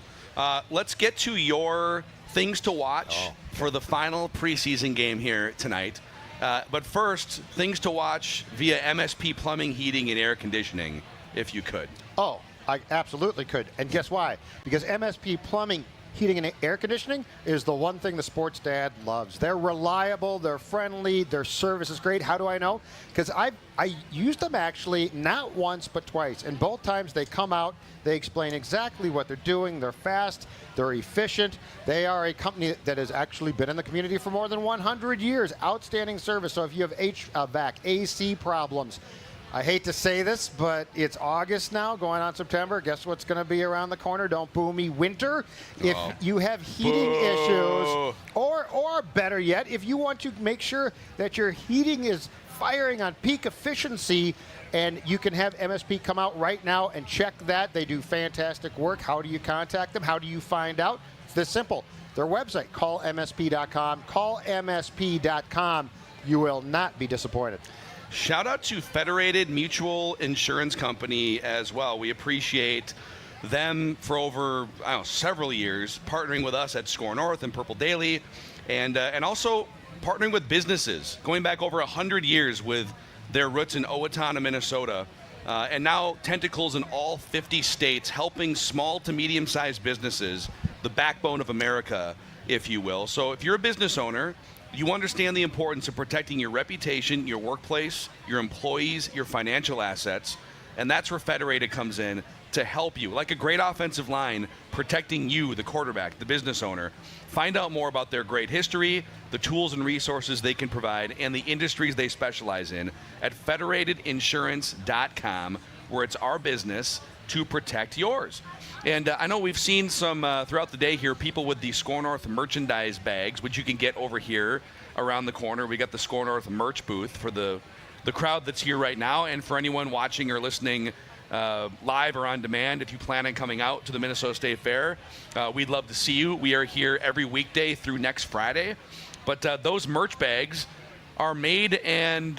Let's get to your things to watch for the final preseason game here tonight. But first, things to watch via MSP Plumbing, Heating, and Air Conditioning, if you could. Oh, I absolutely could. And guess why? Because MSP Plumbing, Heating, and Air Conditioning is the one thing the sports dad loves. They're reliable, they're friendly, their service is great. How do I know? Because I used them actually not once but twice, and both times they come out, they explain exactly what they're doing, they're fast, they're efficient. They are a company that has actually been in the community for more than 100 years. Outstanding service. So if you have HVAC, AC problems, I hate to say this, but it's August now, going on September. Guess what's going to be around the corner? Don't boo me, winter. If you have heating issues, or better yet, if you want to make sure that your heating is firing on peak efficiency, and you can have MSP come out right now and check that. They do fantastic work. How do you contact them? How do you find out? It's this simple. Their website, callmsp.com. Callmsp.com. You will not be disappointed. Shout out to Federated Mutual Insurance Company as well. We appreciate them for over several years partnering with us at Score North and Purple Daily, and also partnering with businesses going back over 100 years with their roots in Owatonna, Minnesota, and now tentacles in all 50 states, helping small to medium-sized businesses, the backbone of America, if you will. So if you're a business owner, you understand the importance of protecting your reputation, your workplace, your employees, your financial assets, and that's where Federated comes in to help you. Like a great offensive line, protecting you, the quarterback, the business owner. Find out more about their great history, the tools and resources they can provide, and the industries they specialize in at federatedinsurance.com, where it's our business to protect yours. And I know we've seen some throughout the day here, people with the Score North merchandise bags, which you can get over here around the corner. We got the Score North merch booth for the crowd that's here right now, and for anyone watching or listening live or on demand. If you plan on coming out to the Minnesota State Fair, we'd love to see you. We are here every weekday through next Friday. But those merch bags are made and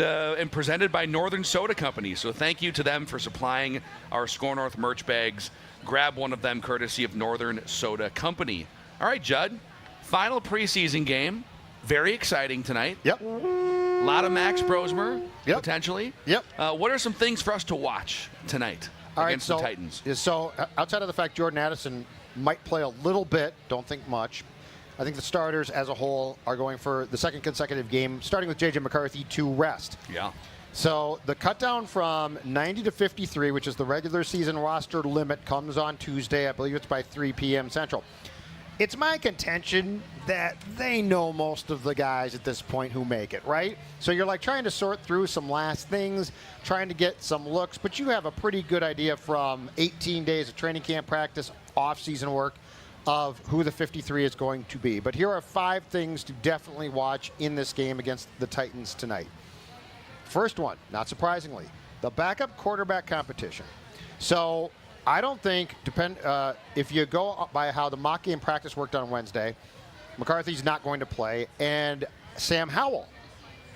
presented by Northern Soda Company. So thank you to them for supplying our Score North merch bags. Grab one of them courtesy of Northern Soda Company. All right, Judd, final preseason game. Very exciting tonight. Yep. A lot of Max Brosmer, potentially. Yep. What are some things for us to watch tonight against the Titans? So outside of the fact Jordan Addison might play a little bit, don't think much, I think the starters as a whole are going for the second consecutive game, starting with J.J. McCarthy, to rest. Yeah. So the cut down from 90 to 53, which is the regular season roster limit, comes on Tuesday. I believe it's by 3 p.m. Central. It's my contention that they know most of the guys at this point who make it, right? So you're like trying to sort through some last things, trying to get some looks, but you have a pretty good idea from 18 days of training camp practice, off-season work, of who the 53 is going to be. But here are 5 things to definitely watch in this game against the Titans tonight. First one, not surprisingly, the backup quarterback competition. So I don't think, if you go by how the mock game practice worked on Wednesday, McCarthy's not going to play, and Sam Howell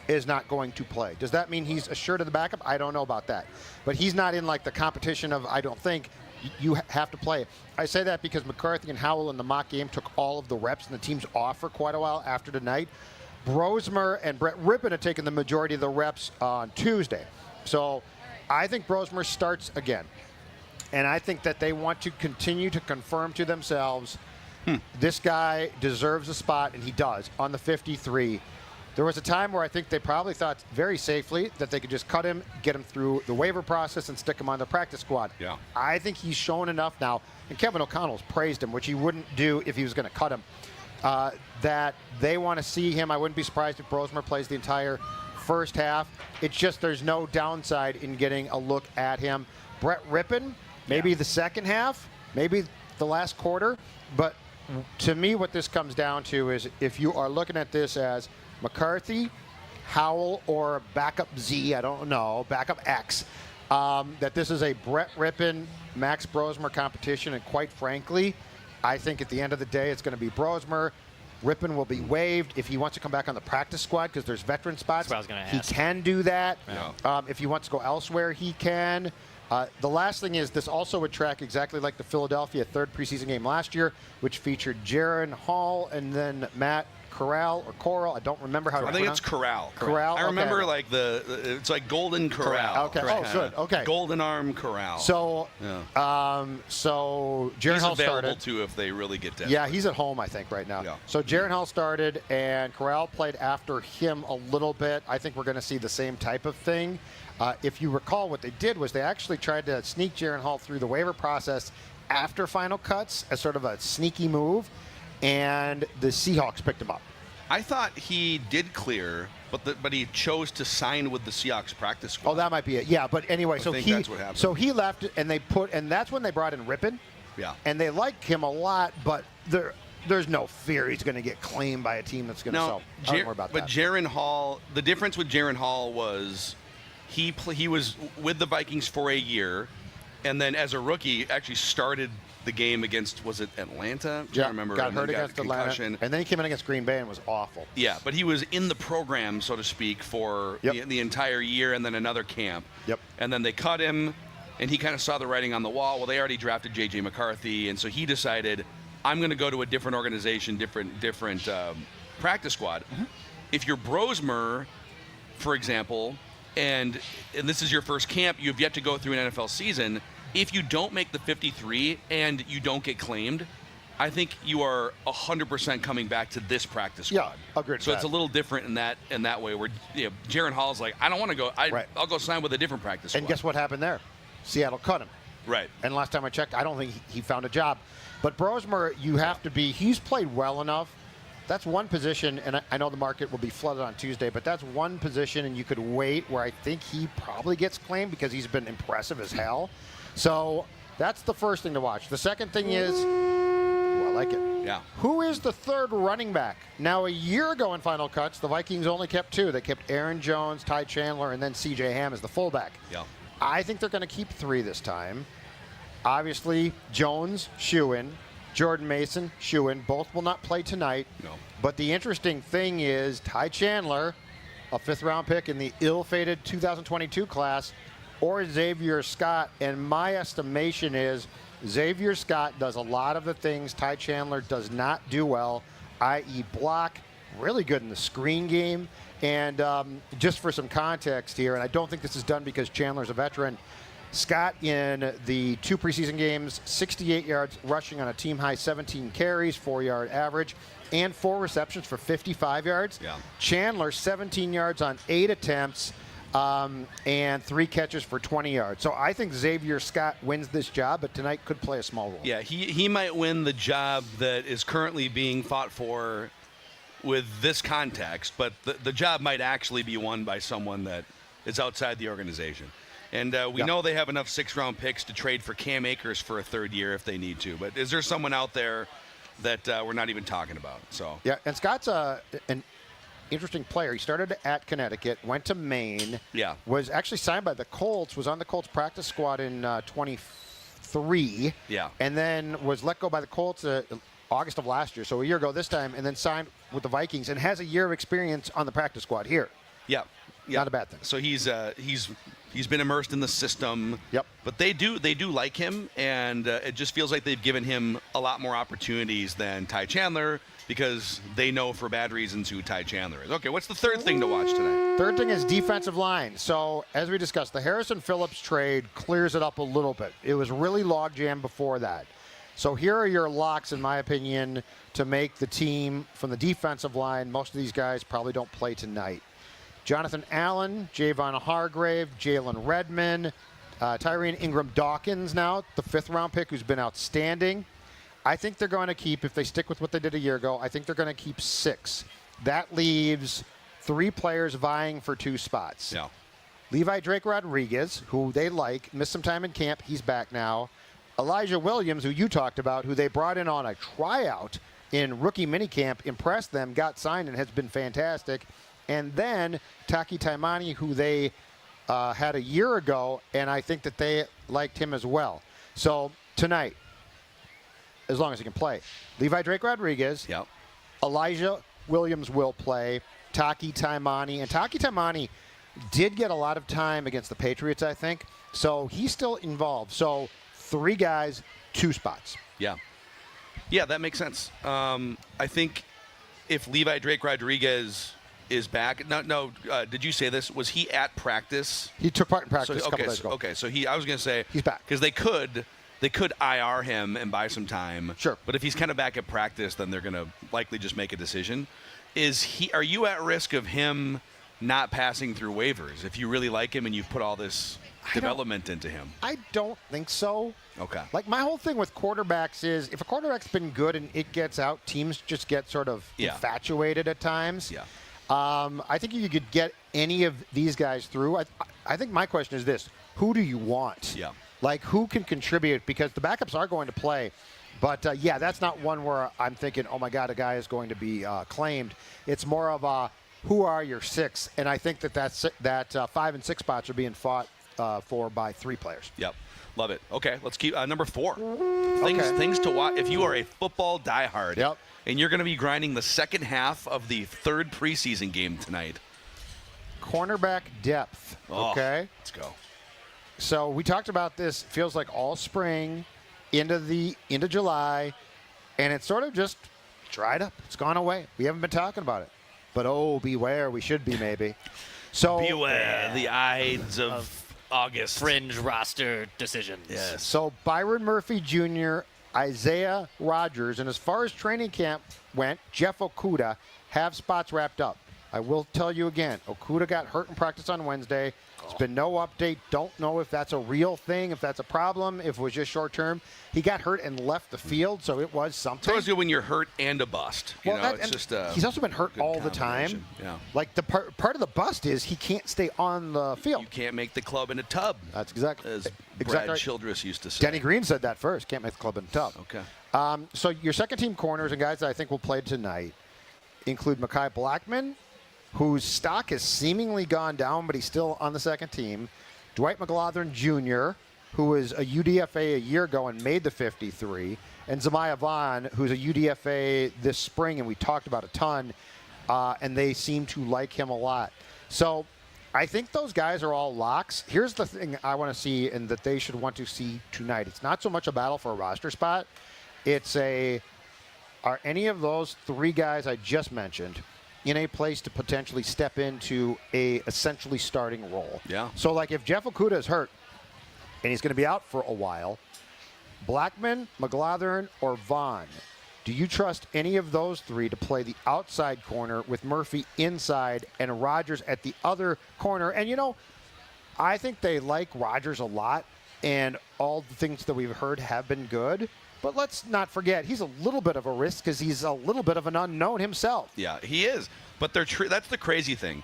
is not going to play. Does that mean he's assured of the backup? I don't know about that. But he's not in like the competition of, I don't think, you have to play. I say that because McCarthy and Howell in the mock game took all of the reps, and the team's off for quite a while after tonight. Brosmer and Brett Rippon have taken the majority of the reps on Tuesday. So I think Brosmer starts again. And I think that they want to continue to confirm to themselves this guy deserves a spot, and he does, on the 53. There was a time where I think they probably thought very safely that they could just cut him, get him through the waiver process, and stick him on the practice squad. Yeah. I think he's shown enough now, and Kevin O'Connell's praised him, which he wouldn't do if he was going to cut him, that they want to see him. I wouldn't be surprised if Brosmer plays the entire first half. It's just there's no downside in getting a look at him. Brett Rippon, maybe the second half, maybe the last quarter. But to me, what this comes down to is if you are looking at this as McCarthy, Howell, or backup Z, I don't know, backup X, that this is a Brett Rippon, Max Brosmer competition. And quite frankly, I think at the end of the day, it's going to be Brosmer. Rippon will be waived if he wants to come back on the practice squad because there's veteran spots. That's what I was going to He ask. can do that. Yeah. If he wants to go elsewhere, he can. The last thing is this also would track exactly like the Philadelphia third preseason game last year, which featured Jaron Hall and then Matt Corral or Coral. I don't remember how to I think pronounce. it's Corral. Corral. I remember okay. like it's like Golden Corral. Okay. Oh, good. Okay. Golden Arm Corral. So, so Jaron he's Hall available started. too if they really get desperate. Yeah, he's at home, I think, right now. Yeah. So Jaron Hall started, and Corral played after him a little bit. I think we're going to see the same type of thing. If you recall, what they did was they actually tried to sneak Jaron Hall through the waiver process after final cuts as sort of a sneaky move, and the Seahawks picked him up. I thought he did clear, but he chose to sign with the Seahawks practice squad. Oh, that might be it. Yeah, but anyway, I think that's what happened. So he left, and that's when they brought in Rippon. Yeah. And they like him a lot, but there's no fear he's going to get claimed by a team that's going to sell. Don't worry about that. But Jaron Hall, the difference with Jaron Hall was he was with the Vikings for a year, and then as a rookie actually started the game against, was it Atlanta? Yeah, I remember. got hurt against Atlanta, and then he came in against Green Bay and was awful. Yeah, but he was in the program, so to speak, for the entire year and then another camp. Yep. And then they cut him, and he kind of saw the writing on the wall. Well, they already drafted J.J. McCarthy, and so he decided, I'm going to go to a different organization, different practice squad. Mm-hmm. If you're Brosmer, for example, and this is your first camp, you've yet to go through an NFL season. If you don't make the 53 and you don't get claimed, I think you are 100% coming back to this practice squad. Yeah, agreed. So it's a little different in that way. Where Jaron Hall's like, I don't want to go. I'll go sign with a different practice squad. And guess what happened there? Seattle cut him. Right. And last time I checked, I don't think he found a job. But Brosmer, you have to be. He's played well enough. That's one position, and I know the market will be flooded on Tuesday, but that's one position, and you could wait where I think he probably gets claimed because he's been impressive as hell. So that's the first thing to watch. The second thing is, I like it. Yeah. Who is the third running back? Now, a year ago in Final Cuts, the Vikings only kept 2. They kept Aaron Jones, Ty Chandler, and then C.J. Ham as the fullback. Yeah. I think they're going to keep 3 this time. Obviously, Jones, shoo-in. Jordan Mason, shoo-in. Both will not play tonight. No. But the interesting thing is Ty Chandler, a 5th-round pick in the ill-fated 2022 class, or Xavier Scott. And my estimation is Xavier Scott does a lot of the things Ty Chandler does not do well, i.e. block, really good in the screen game. And just for some context here, and I don't think this is done because Chandler's a veteran, Scott in the 2 preseason games, 68 yards rushing on a team-high 17 carries, 4-yard average, and 4 receptions for 55 yards. Yeah. Chandler, 17 yards on 8 attempts. and 3 catches for 20 yards. So I think Xavier Scott wins this job, but tonight could play a small role. Yeah, he might win the job that is currently being fought for with this context, but the job might actually be won by someone that is outside the organization. And we know they have enough 6th-round picks to trade for Cam Akers for a 3rd year if they need to. But is there someone out there that we're not even talking about? So yeah, and Scott's an interesting player. He started at Connecticut, went to Maine. Yeah. Was actually signed by the Colts, was on the Colts practice squad in 23. Yeah. And then was let go by the Colts August of last year, so a year ago this time, and then signed with the Vikings and has a year of experience on the practice squad here. Yeah. Not a bad thing. So he's been immersed in the system. Yep. But they do like him, and it just feels like they've given him a lot more opportunities than Ty Chandler, because they know for bad reasons who Ty Chandler is. Okay, what's the 3rd thing to watch tonight? 3rd thing is defensive line. So as we discussed, the Harrison Phillips trade clears it up a little bit. It was really logjam before that. So here are your locks, in my opinion, to make the team from the defensive line. Most of these guys probably don't play tonight. Jonathan Allen, Javon Hargrave, Jalen Redmond, Tyreen Ingram-Dawkins now, the 5th-round pick who's been outstanding. I think they're going to keep, if they stick with what they did a year ago, I think they're going to keep 6. That leaves 3 players vying for 2 spots. Yeah. Levi Drake Rodriguez, who they like, missed some time in camp. He's back now. Elijah Williams, who you talked about, who they brought in on a tryout in rookie minicamp, impressed them, got signed, and has been fantastic. And then Taki Taimani, who they had a year ago, and I think that they liked him as well. So tonight, as long as he can play, Levi Drake Rodriguez, yep. Elijah Williams will play, Taki Taimani. And Taki Taimani did get a lot of time against the Patriots, I think. So he's still involved. So 3 guys, 2 spots. Yeah. Yeah, that makes sense. I think if Levi Drake Rodriguez is back. No. Did you say this? Was he at practice? He took part in practice a couple days ago. Okay, so I was going to say he's back because they could IR him and buy some time. Sure. But if he's kind of back at practice, then they're going to likely just make a decision. Are you at risk of him not passing through waivers if you really like him and you've put all this development into him? I don't think so. Okay. Like my whole thing with quarterbacks is if a quarterback's been good and it gets out, teams just get sort of infatuated at times. Yeah. I think you could get any of these guys through. I think my question is this: who do you want? Yeah. Like who can contribute? Because the backups are going to play, but that's not one where I'm thinking, oh my God, a guy is going to be claimed. It's more of who are your 6, and I think that 5 and 6 spots are being fought for by 3 players. Yep. Love it. Okay, let's keep number 4. Things to watch if you are a football diehard. Yep. And you're going to be grinding the second half of the 3rd preseason game tonight. Cornerback depth. Okay. Let's go. So we talked about this. Feels like all spring into July, and it's sort of just dried up. It's gone away. We haven't been talking about it. But beware. We should be maybe. So beware the Ides of August. Fringe roster decisions. Yes. So Byron Murphy Jr., Isaiah Rodgers, and as far as training camp went, Jeff Okudah have spots wrapped up. I will tell you again, Okudah got hurt in practice on Wednesday. There's been no update. Don't know if that's a real thing, if that's a problem, if it was just short term. He got hurt and left the field, so it was something. It's always good when you're hurt and a bust. It's just he's also been hurt all the time. Yeah. Like the part of the bust is he can't stay on the field. You can't make the club in a tub. That's exactly as Brad right. Childress used to say. Denny Green said that first. Can't make the club in a tub. Okay. So your second team corners and guys that I think will play tonight include Mekhi Blackman, whose stock has seemingly gone down, but he's still on the second team. Dwight McGlothern Jr., who was a UDFA a year ago and made the 53, and Zemiah Vaughn, who's a UDFA this spring, and we talked about a ton, and they seem to like him a lot. So I think those guys are all locks. Here's the thing I want to see and that they should want to see tonight. It's not so much a battle for a roster spot. It's are any of those 3 guys I just mentioned in a place to potentially step into a essentially starting role? Yeah. So like if Jeff Okudah is hurt and he's going to be out for a while, Blackman, McGlothern, or Vaughn, Do you trust any of those three to play the outside corner with Murphy inside and Rodgers at the other corner? And, I think they like Rodgers a lot, and all the things that we've heard have been good. But let's not forget, he's a little bit of a risk because he's a little bit of an unknown himself. Yeah, he is. But that's the crazy thing.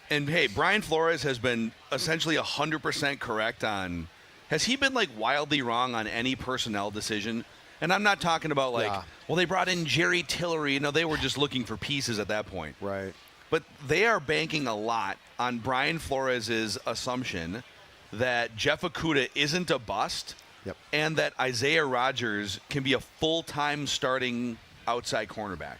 And, hey, Brian Flores has been essentially 100% correct on – has he been, wildly wrong on any personnel decision? And I'm not talking about, well, they brought in Jerry Tillery. No, they were just looking for pieces at that point. Right. But they are banking a lot on Brian Flores' assumption that Jeff Okudah isn't a bust and that Isaiah Rodgers can be a full-time starting outside cornerback.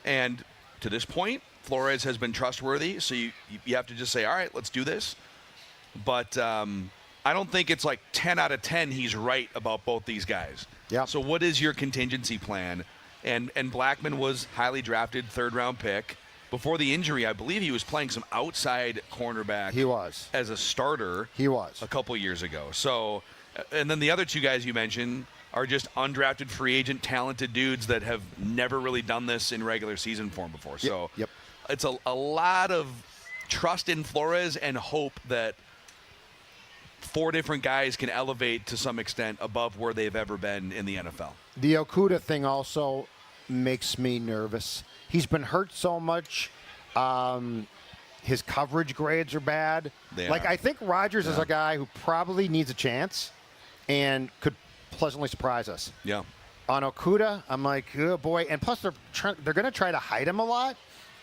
And to this point, Flores has been trustworthy, so you have to just say, all right, let's do this. But I don't think it's 10 out of 10 he's right about both these guys. Yeah. So what is your contingency plan? And Blackman was highly drafted, third-round pick. Before the injury, I believe he was playing some outside cornerback. He was. As a starter. He was. A couple years ago. So, and then the other two guys you mentioned are just undrafted free agent talented dudes that have never really done this in regular season form before. So it's a lot of trust in Flores and hope that 4 different guys can elevate to some extent above where they've ever been in the NFL. The Okudah thing also makes me nervous. He's been hurt so much. His coverage grades are bad. I think Rodgers is a guy who probably needs a chance and could pleasantly surprise us. Yeah. On Okudah, I'm like, oh boy. And plus, they're going to try to hide him a lot.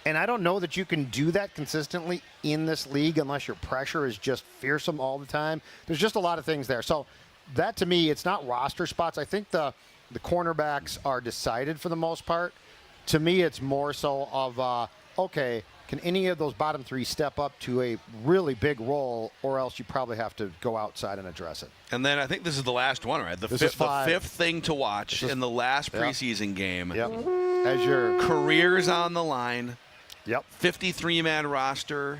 And I don't know that you can do that consistently in this league unless your pressure is just fearsome all the time. There's just a lot of things there. So that, to me, it's not roster spots. I think the cornerbacks are decided for the most part. To me, it's more so of, okay, can any of those bottom three step up to a really big role, or else you probably have to go outside and address it. And then I think this is the last one, right? The fifth thing to watch in the last preseason game. Yep. As your career's on the line. Yep. 53-man roster,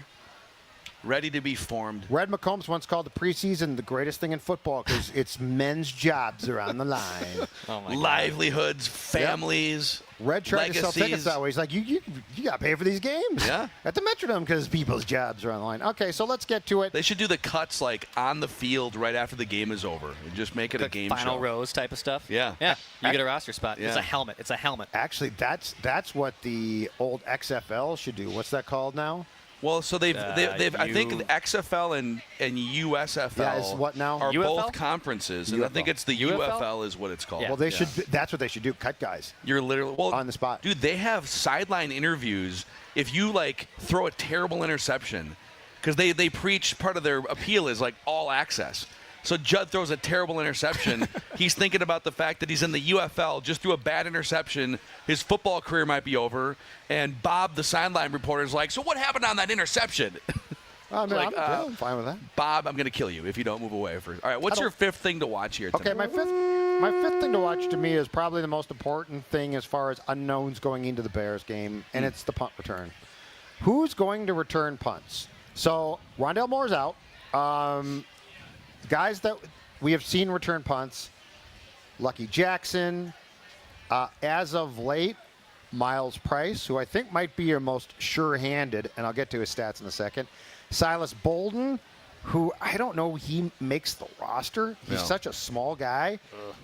ready to be formed. Red McCombs once called the preseason the greatest thing in football because it's men's jobs are on the line. Oh my Livelihoods, families. Red tried to sell tickets that way. He's like, you got to pay for these games. Yeah. At the Metrodome because people's jobs are on the line. Okay, so let's get to it. They should do the cuts on the field right after the game is over and just make it a game final show. rows type of stuff. Yeah. Yeah. You get a roster spot. Yeah. It's a helmet. It's a helmet. Actually, that's what the old XFL should do. What's that called now? Well, so they've I think the XFL and USFL is what now? are UFL? both conferences, and I think it's the UFL is what it's called. Well, they should. That's what they should do. Cut guys. You're literally on the spot, dude. They have sideline interviews. If you throw a terrible interception, because they preach part of their appeal is all access. So Judd throws a terrible interception. He's thinking about the fact that he's in the UFL, just threw a bad interception. His football career might be over. And Bob, the sideline reporter, is like, so what happened on that interception? I'm fine with that. Bob, I'm going to kill you if you don't move away first. All right, what's your fifth thing to watch here tonight? Okay, my fifth thing to watch to me is probably the most important thing as far as unknowns going into the Bears game, and it's the punt return. Who's going to return punts? So Rondale Moore's out. Guys that we have seen return punts, Lucky Jackson. As of late, Miles Price, who I think might be your most sure-handed, and I'll get to his stats in a second. Silas Bolden, who I don't know he makes the roster. He's such a small guy.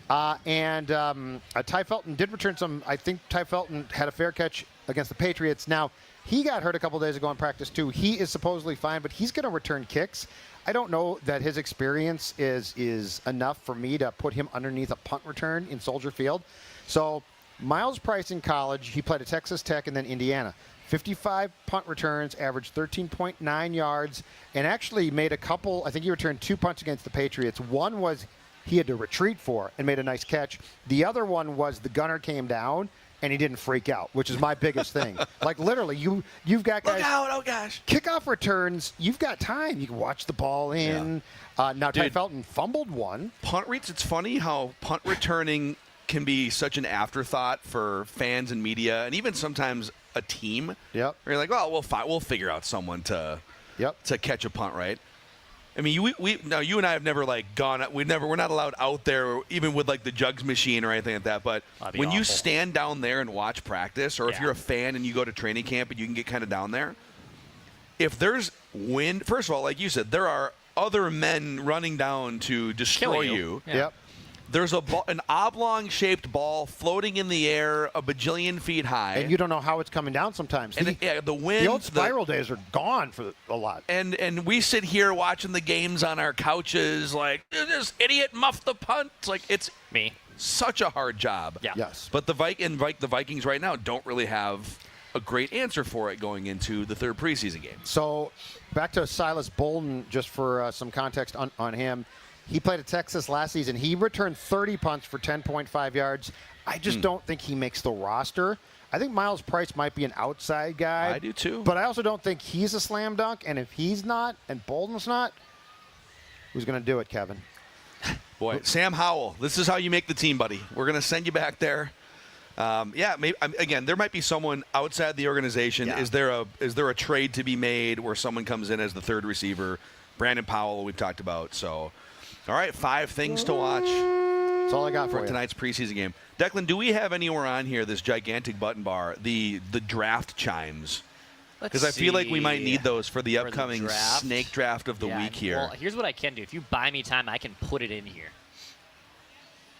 And Ty Felton did return some. I think Ty Felton had a fair catch against the Patriots. Now, he got hurt a couple days ago in practice, too. He is supposedly fine, but he's going to return kicks. I don't know that his experience is enough for me to put him underneath a punt return in Soldier Field. So Miles Price in college, he played at Texas Tech and then Indiana. 55 punt returns, averaged 13.9 yards, and actually made a couple. I think he returned 2 punts against the Patriots. One was he had to retreat for and made a nice catch. The other one was the gunner came down and he didn't freak out, which is my biggest thing. Literally, you've got guys. Look out, oh gosh. Kickoff returns, you've got time. You can watch the ball in. Yeah. Now, Ty Felton fumbled one. Punt returns, it's funny how punt returning can be such an afterthought for fans and media and even sometimes a team. Yep. Where you're like, well, we'll figure out someone to catch a punt, right? I mean, you and I have never gone. We're not allowed out there, even with the jugs machine or anything like that. But when you stand down there and watch practice, or if you're a fan and you go to training camp and you can get kind of down there, if there's wind, first of all, like you said, there are other men running down to destroy you. Yep. There's an oblong-shaped ball floating in the air a bajillion feet high. And you don't know how it's coming down sometimes. And the wind. The old spiral days are gone for a lot. And we sit here watching the games on our couches this idiot muffed the punt. It's me. Such a hard job. Yeah. Yes. But the Vikings right now don't really have a great answer for it going into the third preseason game. So back to Silas Bolden, just for some context on him. He played at Texas last season. He returned 30 punts for 10.5 yards. I just don't think he makes the roster. I think Miles Price might be an outside guy. I do too. But I also don't think he's a slam dunk. And if he's not and Bolden's not, who's going to do it, Kevin? Boy, Sam Howell, this is how you make the team, buddy. We're going to send you back there. Maybe, again, there might be someone outside the organization. Yeah. Is there a trade to be made where someone comes in as the third receiver? Brandon Powell, we've talked about. So, all right, 5 things to watch. That's all I got for tonight's preseason game. Declan, do we have anywhere on here this gigantic button bar, the draft chimes? Because I feel like we might need those for the upcoming snake draft of the week here. Well, here's what I can do. If you buy me time, I can put it in here.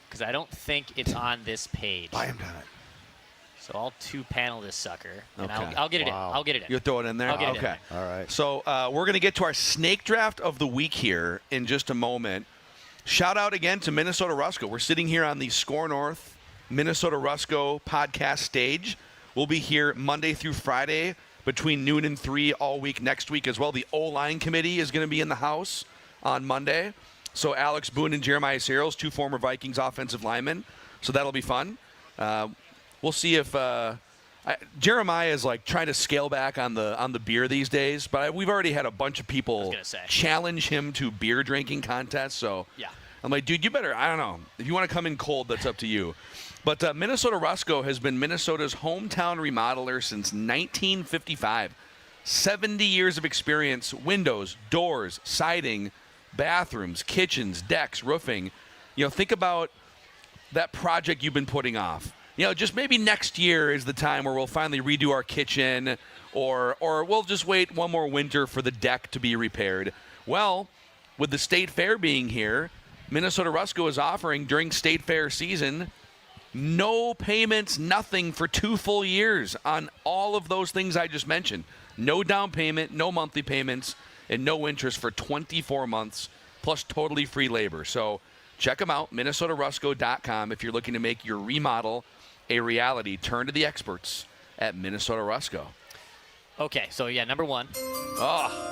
Because I don't think it's on this page. Buy him time. So I'll 2-panel this sucker, and Okay. I'll get it in. I'll get it in. You'll throw it in there? I'll get it okay. in. All right. So we're going to get to our snake draft of the week here in just a moment. Shout out again to Minnesota Rusco. We're sitting here on the Score North Minnesota Rusco podcast stage. We'll be here Monday through Friday between noon and 3 all week next week as well. The O-line committee is going to be in the house on Monday. So Alex Boone and Jeremiah Searles, 2 former Vikings offensive linemen. So that'll be fun. We'll see if Jeremiah is trying to scale back on the beer these days, but we've already had a bunch of people challenge him to beer drinking contests. So yeah. I'm like, dude, you better. I don't know if you want to come in cold. That's up to you. But Minnesota Rusco has been Minnesota's hometown remodeler since 1955. 70 years of experience: windows, doors, siding, bathrooms, kitchens, decks, roofing. Think about that project you've been putting off. Just maybe next year is the time where we'll finally redo our kitchen, or we'll just wait one more winter for the deck to be repaired. Well, with the State Fair being here, Minnesota Rusco is offering during State Fair season no payments, nothing for 2 full years on all of those things I just mentioned. No down payment, no monthly payments, and no interest for 24 months, plus totally free labor. So check them out, minnesotarusco.com. If you're looking to make your remodel a reality, turn to the experts at Minnesota Rusco. Okay, so number 1. Oh,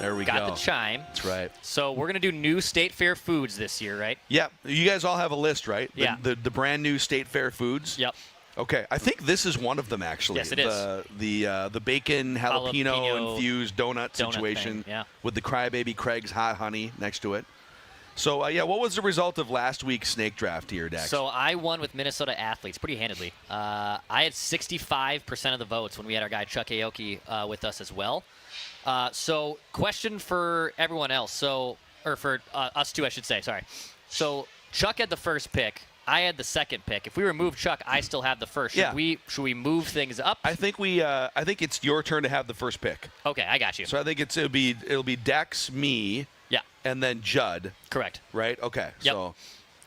there we go. Got the chime. That's right. So we're going to do new State Fair foods this year, right? Yeah. You guys all have a list, right? Yeah. The brand new State Fair foods? Yep. Okay. I think this is one of them, actually. Yes, it is. The bacon jalapeno infused donut situation thing, yeah. with the Crybaby Craig's hot honey next to it. So, what was the result of last week's snake draft here, Dax? So I won with Minnesota athletes pretty handedly. I had 65% of the votes when we had our guy Chuck Aoki with us as well. So question for everyone else. Or for us two, I should say. Sorry. So Chuck had the first pick. I had the second pick. If we remove Chuck, I still have the first. Should we move things up? I think it's your turn to have the first pick. Okay, I got you. So I think it'll be Dex, me, and then Judd. Correct. Right? Okay. Yep. So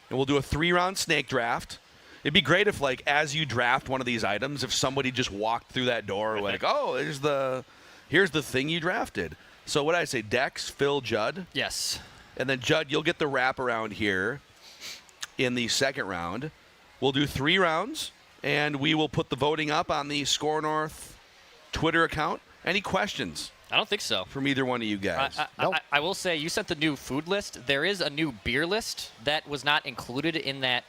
and we'll do a 3-round snake draft. It'd be great if, as you draft one of these items, if somebody just walked through that door here's the thing you drafted. So what did I say? Dex, Phil, Judd? Yes. And then, Judd, you'll get the wraparound here in the second round. We'll do 3 rounds, and we will put the voting up on the Score North Twitter account. Any questions? I don't think so. From either one of you guys. I will say, you sent the new food list. There is a new beer list that was not included in that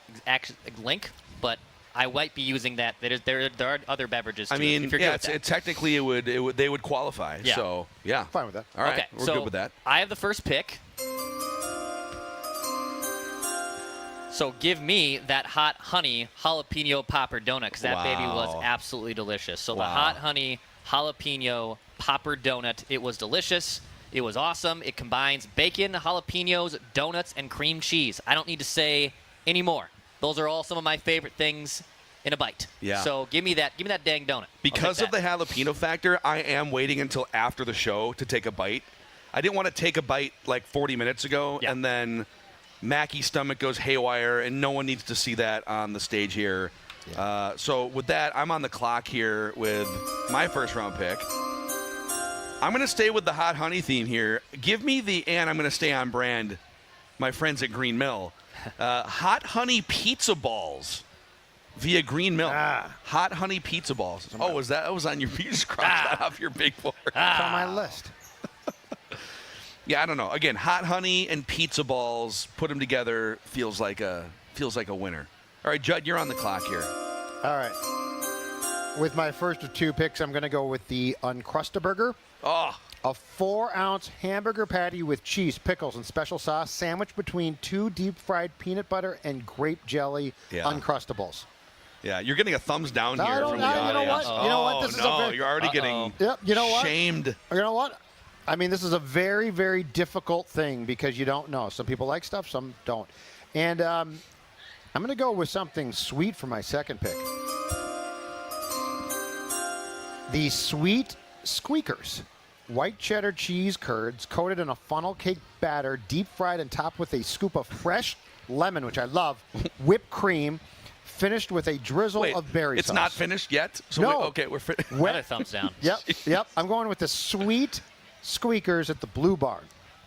link, but I might be using that. There are other beverages. I mean, technically they would qualify. Yeah. So yeah, fine with that. All right, okay, we're so good with that. I have the first pick. So give me that hot honey jalapeno popper donut because that baby was absolutely delicious. So the hot honey jalapeno popper donut, it was delicious. It was awesome. It combines bacon, jalapenos, donuts, and cream cheese. I don't need to say any more. Those are all some of my favorite things in a bite. Yeah. So give me that dang donut. Because of the jalapeno factor, I am waiting until after the show to take a bite. I didn't want to take a bite like 40 minutes ago, and then Mackey's stomach goes haywire, and no one needs to see that on the stage here. Yeah. So with that, I'm on the clock here with my first-round pick. I'm going to stay with the hot honey theme here. Give me and I'm going to stay on brand, my friends at Green Mill. Hot honey pizza balls via Green Mill. Hot honey pizza balls. Oh, that was on your, you just crossed that off your big board. It's on my list. Yeah, I don't know. Again, hot honey and pizza balls, put them together, feels like a winner. All right, Judd, you're on the clock here. All right. With my first of two picks, I'm going to go with the Uncrustaburger. Oh. A 4-ounce hamburger patty with cheese, pickles, and special sauce sandwiched between 2 deep-fried peanut butter and grape jelly Uncrustables. Yeah, you're getting a thumbs down here from the audience. You know what? You know what? This is you're already getting you know what? shamed. You know what? I mean, this is a very, very difficult thing because you don't know. Some people like stuff, some don't. And I'm going to go with something sweet for my second pick. The Sweet Squeakers. White cheddar cheese curds coated in a funnel cake batter, deep fried and topped with a scoop of fresh lemon, which I love, whipped cream, finished with a drizzle of berry sauce. It's not finished yet? So no. We're finished. Another thumbs down. Yep. I'm going with the Sweet Squeakers at the Blue Barn.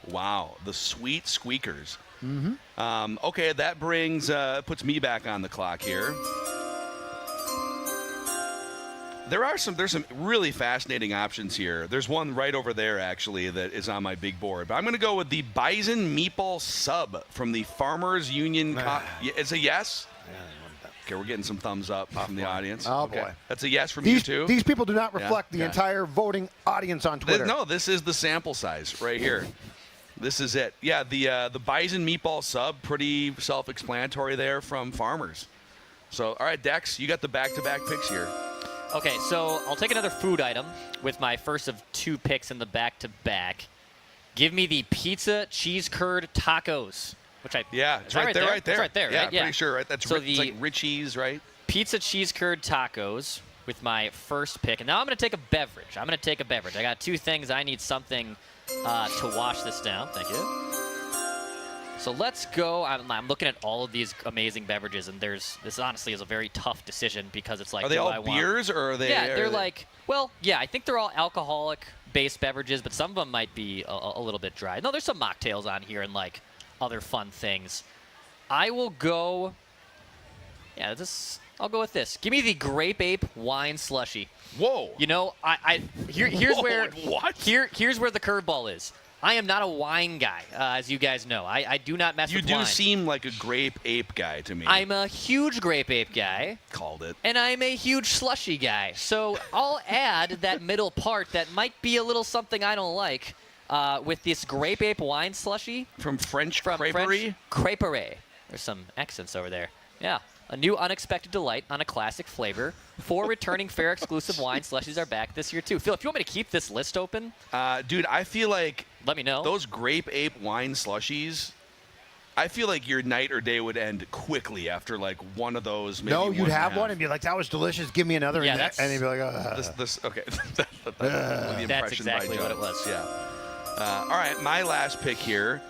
Wow, the Sweet Squeakers. Mm-hmm. Okay, that puts me back on the clock here. There's some really fascinating options here. There's one right over there, actually, that is on my big board. But I'm going to go with the Bison Meatball Sub from the Farmers Union. It's a yes? Okay, we're getting some thumbs up from the audience. Oh, okay. boy. That's a yes from you, too? These people do not reflect the entire voting audience on Twitter. No, this is the sample size right here. This is it. Yeah, the Bison Meatball Sub, pretty self-explanatory there from Farmers. So, all right, Dex, you got the back-to-back picks here. Okay, so I'll take another food item with my first of two picks in the back-to-back. Give me the pizza cheese curd tacos, which it's right there. It's right there, yeah, right? Yeah, pretty sure, right? That's it's like Richie's, right? Pizza cheese curd tacos with my first pick. And now I'm going to take a beverage. I got two things. I need something to wash this down. Thank you. So let's go. I'm looking at all of these amazing beverages, and this honestly is a very tough decision because it's like, are they all beers or are they? Yeah, they're like, I think they're all alcoholic-based beverages, but some of them might be a little bit dry. No, there's some mocktails on here and like other fun things. I will go. Yeah, I'll go with this. Give me the Grape Ape wine slushy. Whoa. You know, here's Whoa, where what? Here's where the curveball is. I am not a wine guy, as you guys know. I do not mess with wine. You do seem like a Grape Ape guy to me. I'm a huge Grape Ape guy. Called it. And I'm a huge slushy guy. So I'll add that middle part that might be a little something I don't like with this Grape Ape wine slushy. From French Creperie? Creperie. There's some accents over there. Yeah. A new unexpected delight on a classic flavor. 4 returning fair exclusive wine slushies are back this year, too. Phil, if you want me to keep this list open. Dude, I feel like. Let me know. Those Grape Ape wine slushies, I feel like your night or day would end quickly after like one of those. Maybe no, you'd have one and be like, that was delicious. Give me another. Yeah, and you'd be like, okay. That's exactly what it was. Yeah. All right, my last pick here.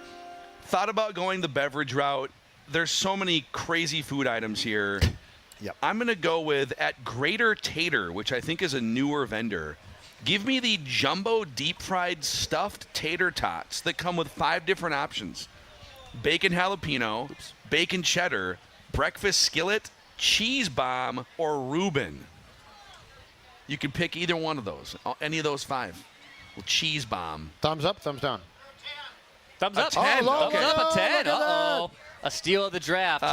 Thought about going the beverage route. There's so many crazy food items here. Yep. I'm going to go with at Greater Tater, which I think is a newer vendor. Give me the jumbo deep-fried stuffed tater tots that come with 5 different options. Bacon jalapeno, bacon cheddar, breakfast skillet, cheese bomb, or Reuben. You can pick either one of those, any of those 5. Well, cheese bomb. Thumbs up, thumbs down. Thumbs up. 10. Thumbs up, a 10. Uh-oh. A steal of the draft.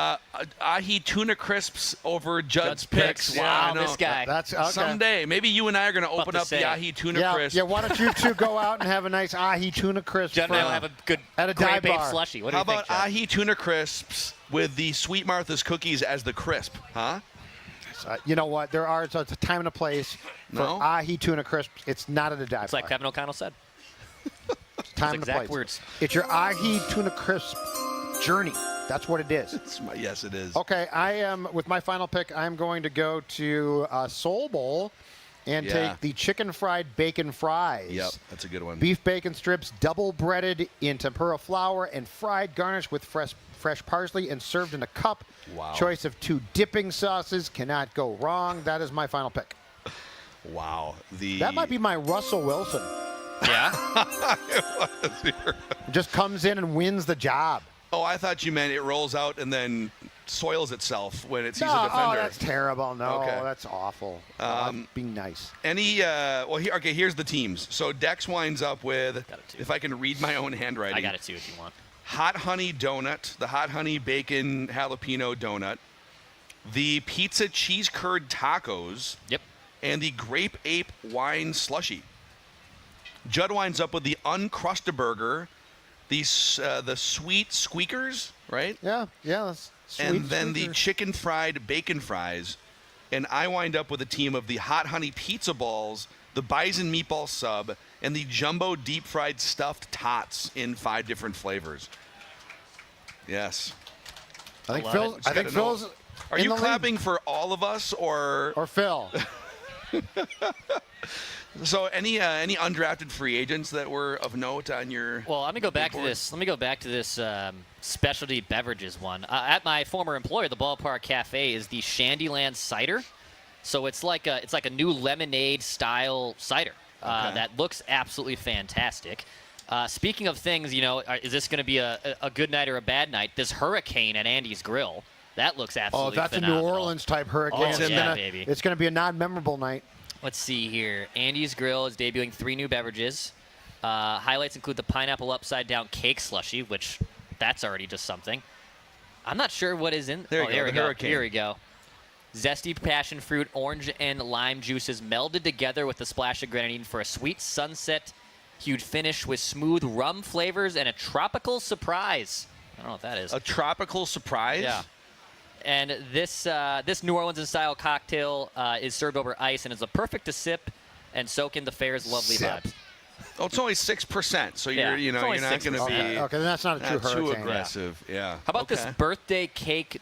Ahi tuna crisps over Judd's picks. Wow, this guy. That's okay. Someday, maybe you and I are going to open up the Ahi tuna crisp. Yeah, why don't you two go out and have a nice Ahi tuna crisp? Judd and I will have a good at a Grape dive Ape bar. slushy. What do How you think, about Judd? Ahi tuna crisps with the Sweet Martha's cookies as the crisp? Huh? You know what? It's a time and a place for Ahi tuna crisps. It's not at a dive bar. It's like Kevin O'Connell said. Time and exact place. words. It's your ahi tuna crisp journey. That's what it is. Yes, it is. Okay, I am with my final pick. I'm going to go to Soul Bowl and take the chicken fried bacon fries. Yep, that's a good one. Beef bacon strips, double breaded in tempura flour and fried, garnished with fresh parsley and served in a cup. Wow. Choice of 2 dipping sauces. Cannot go wrong. That is my final pick. Wow. That might be my Russell Wilson. Yeah? Just comes in and wins the job. Oh, I thought you meant it rolls out and then soils itself when it sees a defender. Oh, that's terrible. No, Okay. that's awful. Being nice. Here's the teams. So Dex winds up with, if I can read my own handwriting. I got it too if you want. Hot honey donut, the hot honey bacon jalapeno donut, the pizza cheese curd tacos, and the grape ape wine slushy. Judd winds up with the Uncrustaburger, the sweet squeakers, right? Yeah, that's sweet and then squeakers. the chicken fried bacon fries. And I wind up with a team of the hot honey pizza balls, the bison meatball sub, and the jumbo deep fried stuffed tots in 5 different flavors. Yes. I think Phil's. Are you clapping for all of us or Phil? So any undrafted free agents that were of note on your? Well, let me go back to this. Let me go back to this specialty beverages one. At my former employer, the Ballpark Cafe, is the Shandyland cider. So it's like a new lemonade style cider that looks absolutely fantastic. Speaking of things, is this going to be a good night or a bad night? This hurricane at Andy's Grill, that looks absolutely phenomenal. A New Orleans type hurricane. Baby. It's going to be a non-memorable night. Let's see here. Andy's Grill is debuting 3 new beverages. Highlights include the pineapple upside down cake slushy, which that's already just something. I'm not sure what is in. There we go. Here we go. Zesty passion fruit, orange, and lime juices melded together with a splash of grenadine for a sweet sunset hued finish with smooth rum flavors and a tropical surprise. I don't know what that is. A tropical surprise? Yeah. And this New Orleans-style cocktail is served over ice and is a perfect to sip and soak in the fair's lovely vibes. Oh, it's only 6%, so you're not going to be okay. Then that's not a true hurricane. Too aggressive. Yeah. How about this birthday cake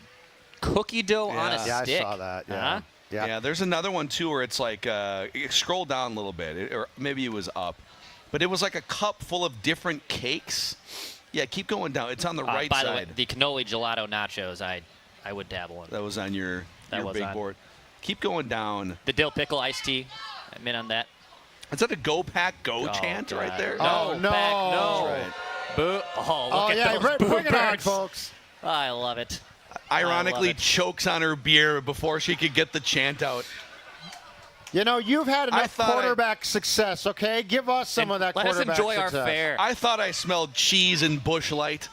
cookie dough on a stick? Yeah, I saw that. Yeah. Uh-huh. Yeah. There's another one too where it's like scroll down a little bit, or maybe it was up, but it was like a cup full of different cakes. Yeah, keep going down. It's on the right by side. the way, the cannoli gelato nachos, I would dabble in. That was on your big board. Keep going down. The dill pickle iced tea. I'm in on that. Is that a Go Pack Go chant God. right there? No, no. Pack, no. That's right. Boo. Oh, look at those bring it on, birds. folks. I love it. Ironically chokes on her beer before she could get the chant out. You've had enough quarterback success, okay? Give us some of that quarterback success. Let us enjoy our fare. I thought I smelled cheese and Busch Light.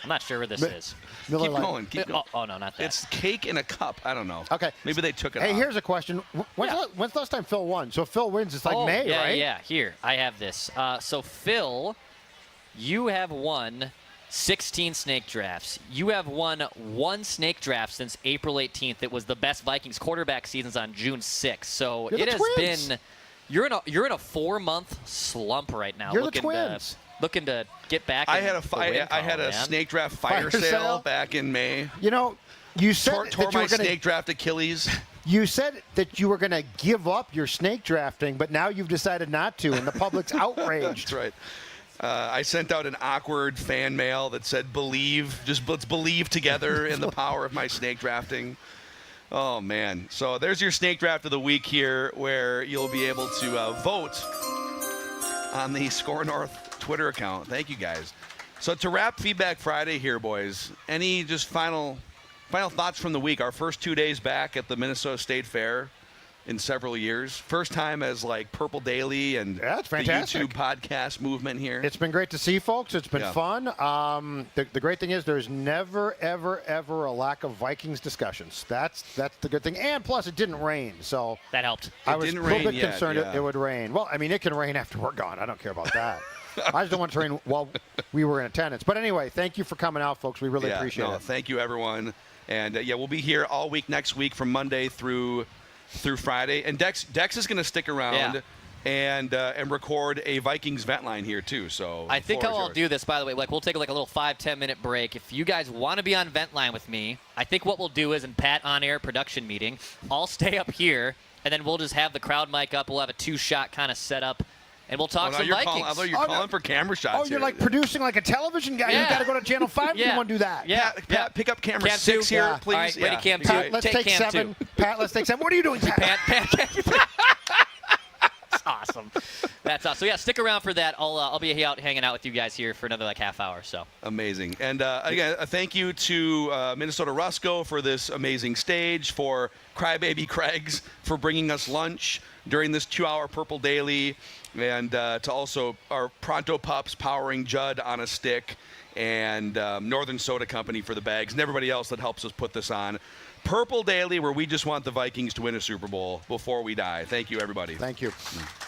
I'm not sure where this is. Miller Keep Lite. going. Keep going. Oh, no, not that. It's cake in a cup. I don't know. Okay. Maybe they took it Hey, off. here's a question. When's the last time Phil won? So if Phil wins, it's like May, right? Yeah, here. I have this. So, Phil, you have won 16 snake drafts. You have won 1 snake draft since April 18th. It was the best Vikings quarterback seasons on June 6th. So You're it the has Twins. been you're in a 4-month slump right now. You're the Twins. Looking to get back. I in had the a man. snake draft fire sale back in May. You said tore that you my were gonna, snake draft Achilles. You said that you were going to give up your snake drafting, but now you've decided not to, and the public's outraged. That's right. I sent out an awkward fan mail that said, let's believe together in the power of my snake drafting. Oh, man. So there's your snake draft of the week here, where you'll be able to vote on the Score North Twitter account. Thank you, guys. So to wrap Feedback Friday here, boys, any just final thoughts from the week? Our first 2 days back at the Minnesota State Fair in several years. First time as Purple Daily and it's the fantastic. YouTube podcast movement here. It's been great to see, folks. It's been fun. The great thing is there's never, ever, ever a lack of Vikings discussions. That's the good thing. And plus, it didn't rain, so that helped. I was a little bit concerned it would rain. Well, I mean, it can rain after we're gone. I don't care about that. I just don't want it to rain while we were in attendance. But anyway, thank you for coming out, folks. We really appreciate it. Thank you, everyone. And we'll be here all week next week from Monday through Friday. And Dex is going to stick around and record a Vikings vent line here too. So I think how I'll do this, by the way, like we'll take like a little 5-10 minute break. If you guys want to be on vent line with me, I think what we'll do is in Pat on air production meeting, I'll stay up here and then we'll just have the crowd mic up. We'll have a 2-shot kind of setup. And we'll talk some Vikings. I thought you're calling for camera shots. Oh, you're like producing like a television guy. Yeah. You got to go to Channel 5 if you want to do that. Yeah. Pat, pick up camera Cam 6 two. here, Yeah. please. All right, ready, Cam 2. Pat, let's take Cam 7. 2. Pat, let's take 7. What are you doing, Pat? That's awesome. That's awesome. So, yeah, stick around for that. I'll be hanging out with you guys here for another like half hour. So amazing. And again, a thank you to Minnesota Rusco for this amazing stage, for Crybaby Craigs for bringing us lunch during this 2-hour Purple Daily, and to also our Pronto Pups powering Judd on a stick, and Northern Soda Company for the bags, and everybody else that helps us put this on. Purple Daily, where we just want the Vikings to win a Super Bowl before we die. Thank you, everybody. Thank you.